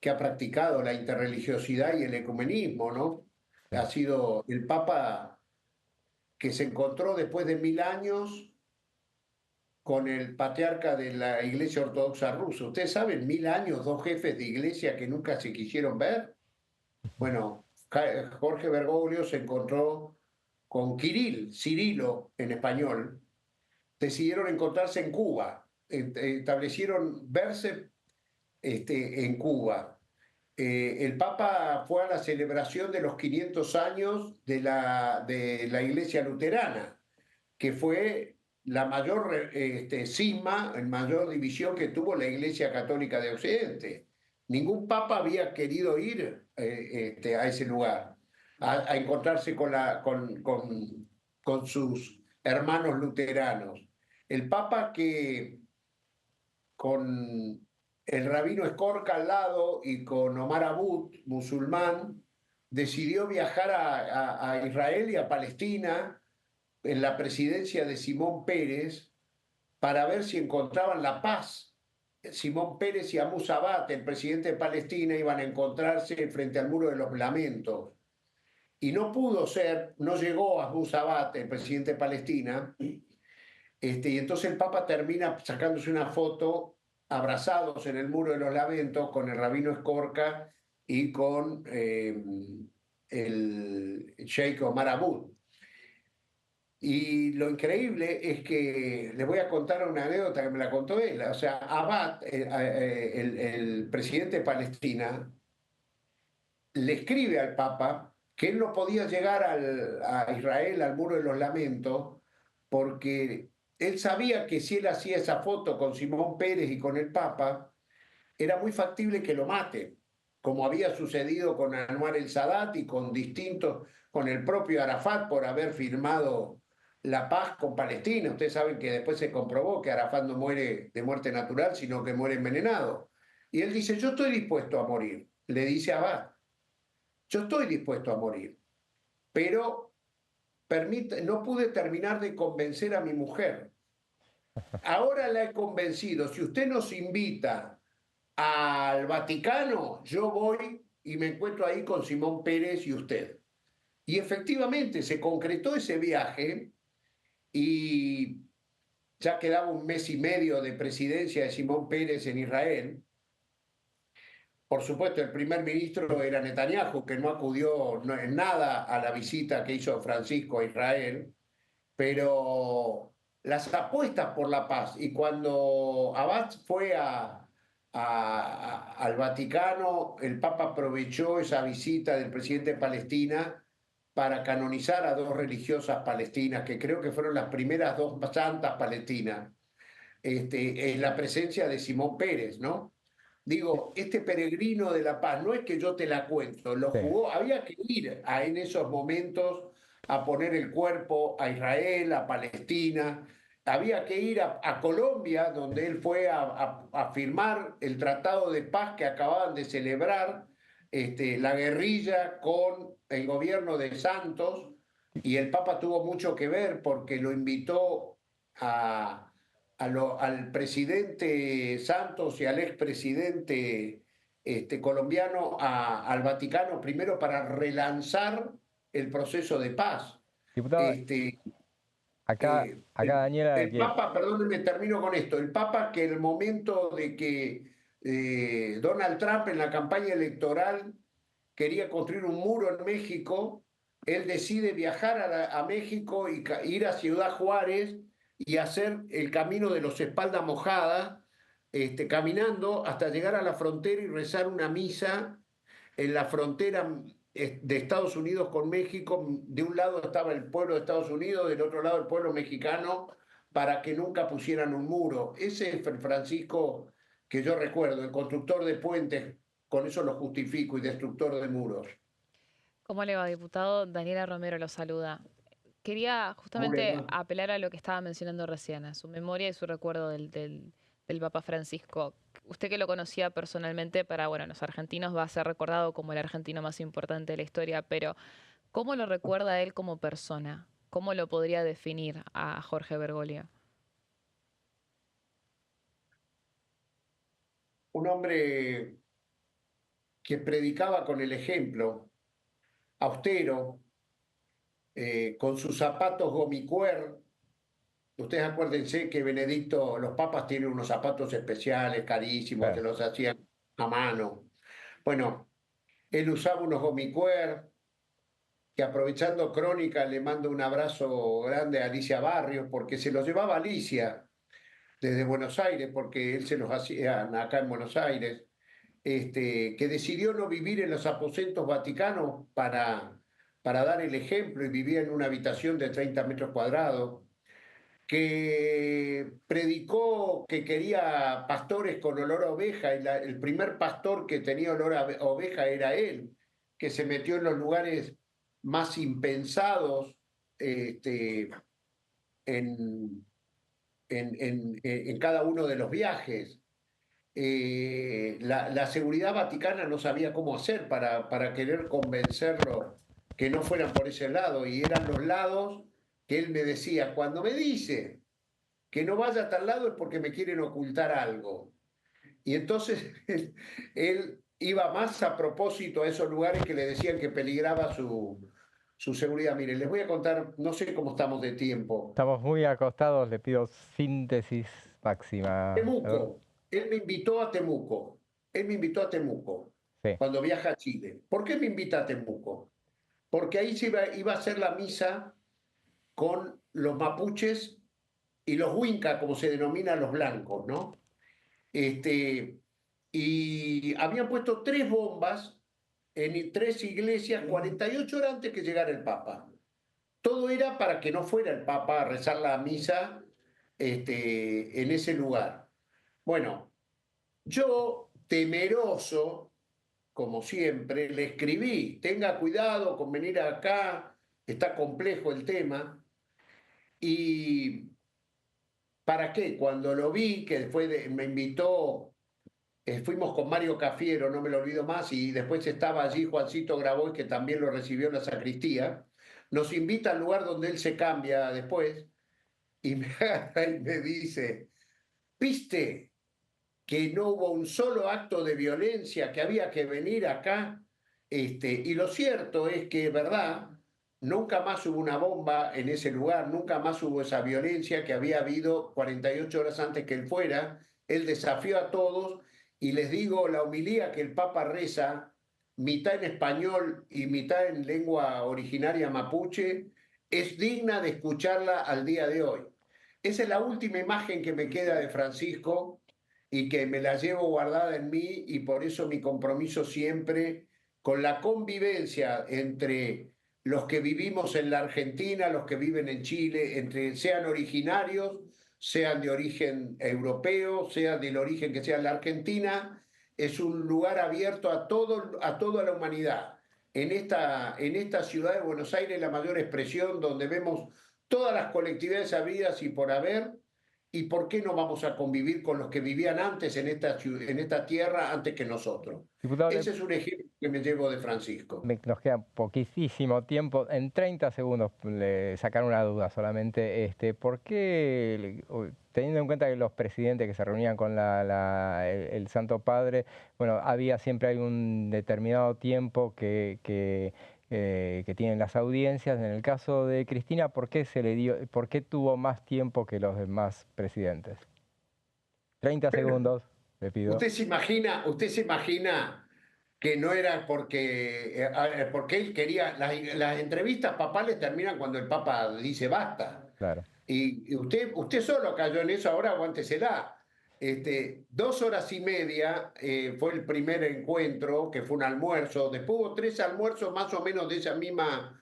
ha practicado la interreligiosidad y el ecumenismo, ¿no? Ha sido el Papa que se encontró después de 1000 años con el patriarca de la Iglesia Ortodoxa rusa. Ustedes saben, 1000 años, 2 jefes de iglesia que nunca se quisieron ver. Bueno, Jorge Bergoglio se encontró con Cirilo en español. Decidieron encontrarse en Cuba, establecieron verse en Cuba. El Papa fue a la celebración de los 500 años de la Iglesia Luterana, que fue la mayor cisma, la mayor división que tuvo la Iglesia Católica de Occidente. Ningún papa había querido ir a ese lugar, a encontrarse con sus hermanos luteranos. El papa que con el rabino Escorca al lado y con Omar Abud, musulmán, decidió viajar a Israel y a Palestina en la presidencia de Simón Pérez para ver si encontraban la paz. Simón Pérez y Abu Sabat, el presidente de Palestina, iban a encontrarse frente al Muro de los Lamentos. Y no pudo ser, no llegó Abu Sabat, el presidente de Palestina, y entonces el Papa termina sacándose una foto abrazados en el Muro de los Lamentos con el rabino Escorca y con el sheikh Omar Abud. Y lo increíble es que les voy a contar una anécdota que me la contó él. O sea, Abad, el presidente de Palestina, le escribe al Papa que él no podía llegar a Israel, al Muro de los Lamentos, porque él sabía que si él hacía esa foto con Simón Pérez y con el Papa, era muy factible que lo mate, como había sucedido con Anwar el Sadat y con el propio Arafat por haber firmado la paz con Palestina. Ustedes saben que después se comprobó que Arafat no muere de muerte natural, sino que muere envenenado. Y él dice, yo estoy dispuesto a morir, le dice a Abad, yo estoy dispuesto a morir, pero no pude terminar de convencer a mi mujer. Ahora la he convencido, si usted nos invita al Vaticano, yo voy y me encuentro ahí con Simón Pérez y usted. Y efectivamente se concretó ese viaje y ya quedaba un mes y medio de presidencia de Simón Pérez en Israel. Por supuesto, el primer ministro era Netanyahu, que no acudió en nada a la visita que hizo Francisco a Israel, pero las apuestas por la paz. Y cuando Abad fue al Vaticano, el Papa aprovechó esa visita del presidente de Palestina para canonizar a dos religiosas palestinas, que creo que fueron las primeras dos santas palestinas, en la presencia de Simón Pérez, ¿no? Digo, este peregrino de la paz, no es que yo te la cuento, lo jugó, había que ir en esos momentos a poner el cuerpo a Israel, a Palestina, había que ir a Colombia, donde él fue a firmar el tratado de paz que acababan de celebrar la guerrilla con el gobierno de Santos, y el Papa tuvo mucho que ver porque lo invitó al presidente Santos y al expresidente colombiano al Vaticano, primero para relanzar el proceso de paz. Diputado, acá Daniela... El Papa, perdónenme, termino con esto, el Papa que en el momento de que Donald Trump en la campaña electoral quería construir un muro en México, él decide viajar a México y ir a Ciudad Juárez y hacer el camino de los espaldas mojadas, caminando hasta llegar a la frontera y rezar una misa en la frontera de Estados Unidos con México. De un lado estaba el pueblo de Estados Unidos, del otro lado el pueblo mexicano, para que nunca pusieran un muro. Ese es el Francisco que yo recuerdo, el constructor de puentes, con eso lo justifico, y destructor de muros. ¿Cómo le va, diputado? Daniela Romero lo saluda. Quería justamente apelar a lo que estaba mencionando recién, a su memoria y su recuerdo del Papa Francisco. Usted que lo conocía personalmente, para los argentinos va a ser recordado como el argentino más importante de la historia, pero ¿cómo lo recuerda él como persona? ¿Cómo lo podría definir a Jorge Bergoglio? Un hombre que predicaba con el ejemplo, austero, con sus zapatos gomicuer. Ustedes acuérdense que Benedicto, los papas tienen unos zapatos especiales, carísimos, que los hacían a mano. Bueno, él usaba unos gomicuer, que aprovechando Crónica le mando un abrazo grande a Alicia Barrios, porque se los llevaba Alicia desde Buenos Aires, porque él se los hacía acá en Buenos Aires, que decidió no vivir en los aposentos vaticanos para dar el ejemplo, y vivía en una habitación de 30 metros cuadrados. que predicó que quería pastores con olor a oveja, y el primer pastor que tenía olor a oveja era él, que se metió en los lugares más impensados en, en cada uno de los viajes. La seguridad vaticana no sabía cómo hacer para querer convencerlo que no fueran por ese lado, y eran los lados que él me decía, cuando me dice que no vaya a tal lado es porque me quieren ocultar algo. Y entonces él iba más a propósito a esos lugares que le decían que peligraba su seguridad. Miren, les voy a contar, no sé cómo estamos de tiempo. Estamos muy acostados, le pido síntesis máxima. Temuco, él me invitó a Temuco, Sí. cuando viaja a Chile. ¿Por qué me invita a Temuco? Porque ahí iba a hacer la misa con los mapuches y los huincas, como se denominan los blancos, ¿no? Y habían puesto 3 bombas en 3 iglesias 48 horas antes que llegara el Papa. Todo era para que no fuera el Papa a rezar la misa en ese lugar. Bueno, yo, temeroso, como siempre, le escribí, tenga cuidado con venir acá, está complejo el tema. Y ¿para qué? Cuando lo vi, que después me invitó, fuimos con Mario Cafiero, no me lo olvido más, y después estaba allí Juancito Grabois, que también lo recibió en la sacristía, nos invita al lugar donde él se cambia después, y me agarra y me dice, ¿viste que no hubo un solo acto de violencia, que había que venir acá? Y lo cierto es que es verdad, nunca más hubo una bomba en ese lugar, nunca más hubo esa violencia que había habido 48 horas antes que él fuera. Él desafió a todos, y les digo, la homilía que el Papa reza, mitad en español y mitad en lengua originaria mapuche, es digna de escucharla al día de hoy. Esa es la última imagen que me queda de Francisco y que me la llevo guardada en mí, y por eso mi compromiso siempre con la convivencia entre los que vivimos en la Argentina, los que viven en Chile, entre sean originarios, sean de origen europeo, sean del origen que sea la Argentina, es un lugar abierto a toda la humanidad. En esta ciudad de Buenos Aires, la mayor expresión, donde vemos todas las colectividades habidas y por haber. ¿Y por qué no vamos a convivir con los que vivían antes en esta tierra, antes que nosotros? Diputado, Ese es un ejemplo que me llevo de Francisco. Nos queda poquísimo tiempo. En 30 segundos le sacar una duda solamente. ¿Por qué, teniendo en cuenta que los presidentes que se reunían con el Santo Padre, bueno, siempre hay un determinado tiempo que tienen las audiencias? En el caso de Cristina, ¿por qué tuvo más tiempo que los demás presidentes? 30 segundos, le pido. ¿Usted se imagina que no era porque él quería? Las entrevistas papales terminan cuando el Papa dice basta. Claro. Y usted solo cayó en eso, ahora aguántesela. 2 horas y media fue el primer encuentro, que fue un almuerzo. Después hubo 3 almuerzos más o menos de esa misma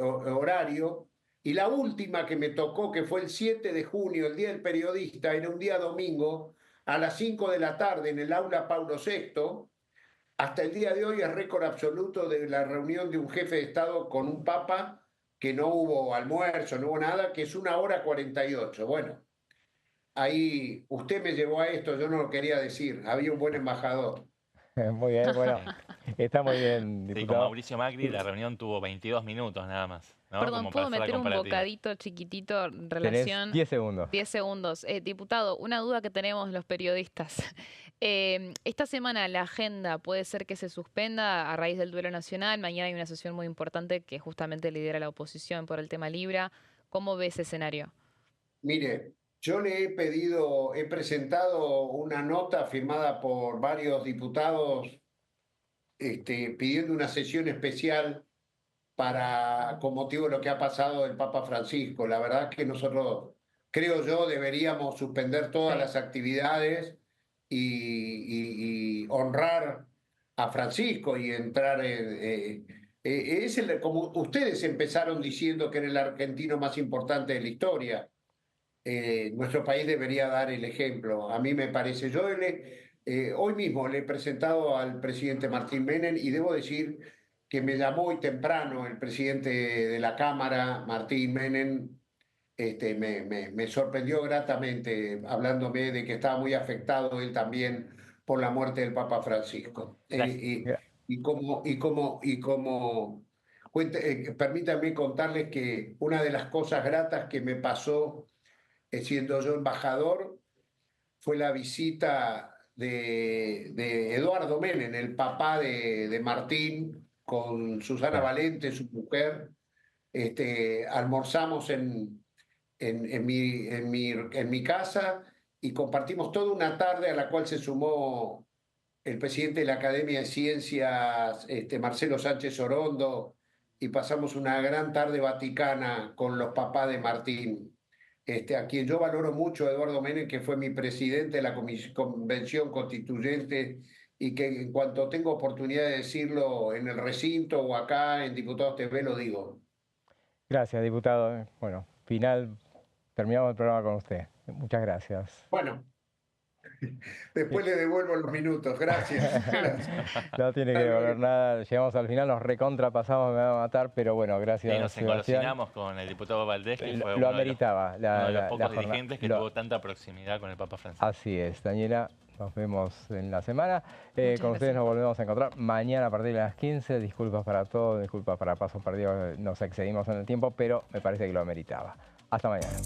horario. Y la última que me tocó, que fue el 7 de junio, el Día del Periodista, era un día domingo, a las 5 de la tarde en el aula Paulo VI. Hasta el día de hoy es récord absoluto de la reunión de un jefe de Estado con un papa, que no hubo almuerzo, no hubo nada, que es 1 hora 48. Bueno, ahí usted me llevó a esto, yo no lo quería decir, había un buen embajador. Muy bien, bueno, está muy bien, diputado. Sí, con Mauricio Macri la reunión tuvo 22 minutos nada más, ¿no? Perdón, Como ¿puedo para hacer la meter un comparativa. bocadito chiquitito en Tenés relación? 10 segundos. 10 segundos. Diputado, una duda que tenemos los periodistas. Esta semana la agenda puede ser que se suspenda a raíz del duelo nacional. Mañana hay una sesión muy importante que justamente lidera la oposición por el tema Libra. ¿Cómo ve ese escenario? Mire, yo le he presentado una nota firmada por varios diputados pidiendo una sesión especial con motivo de lo que ha pasado del Papa Francisco. La verdad que nosotros, creo yo, deberíamos suspender todas las actividades y honrar a Francisco y entrar como ustedes empezaron diciendo que era el argentino más importante de la historia. Nuestro país debería dar el ejemplo. A mí me parece, hoy mismo le he presentado al presidente Martín Menem y debo decir que me llamó hoy temprano el presidente de la Cámara, Martín Menem, me sorprendió gratamente hablándome de que estaba muy afectado él también por la muerte del Papa Francisco. Permítanme contarles que una de las cosas gratas que me pasó siendo yo embajador fue la visita de Eduardo Menem, el papá de Martín, con Susana Valente, su mujer. Almorzamos en mi casa y compartimos toda una tarde a la cual se sumó el presidente de la Academia de Ciencias, Marcelo Sánchez Orondo, y pasamos una gran tarde vaticana con los papás de Martín. A quien yo valoro mucho, Eduardo Menem, que fue mi presidente de la Convención Constituyente y que en cuanto tengo oportunidad de decirlo en el recinto o acá en Diputados TV lo digo. Gracias, diputado. Bueno, terminamos el programa con usted. Muchas gracias. Bueno, después le devuelvo los minutos. Gracias. No tiene que devolver nada. Llegamos al final, nos recontrapasamos, me va a matar, pero bueno, gracias. Y nos engolosinamos con el diputado Valdés, que fue uno ameritaba, de los pocos dirigentes que tuvo tanta proximidad con el Papa Francisco. Así es, Daniela. Nos vemos en la semana. Con ustedes nos volvemos a encontrar mañana a partir de las 15. Disculpas para todos, disculpas para pasos perdidos. Nos excedimos en el tiempo, pero me parece que lo ameritaba. Hasta mañana.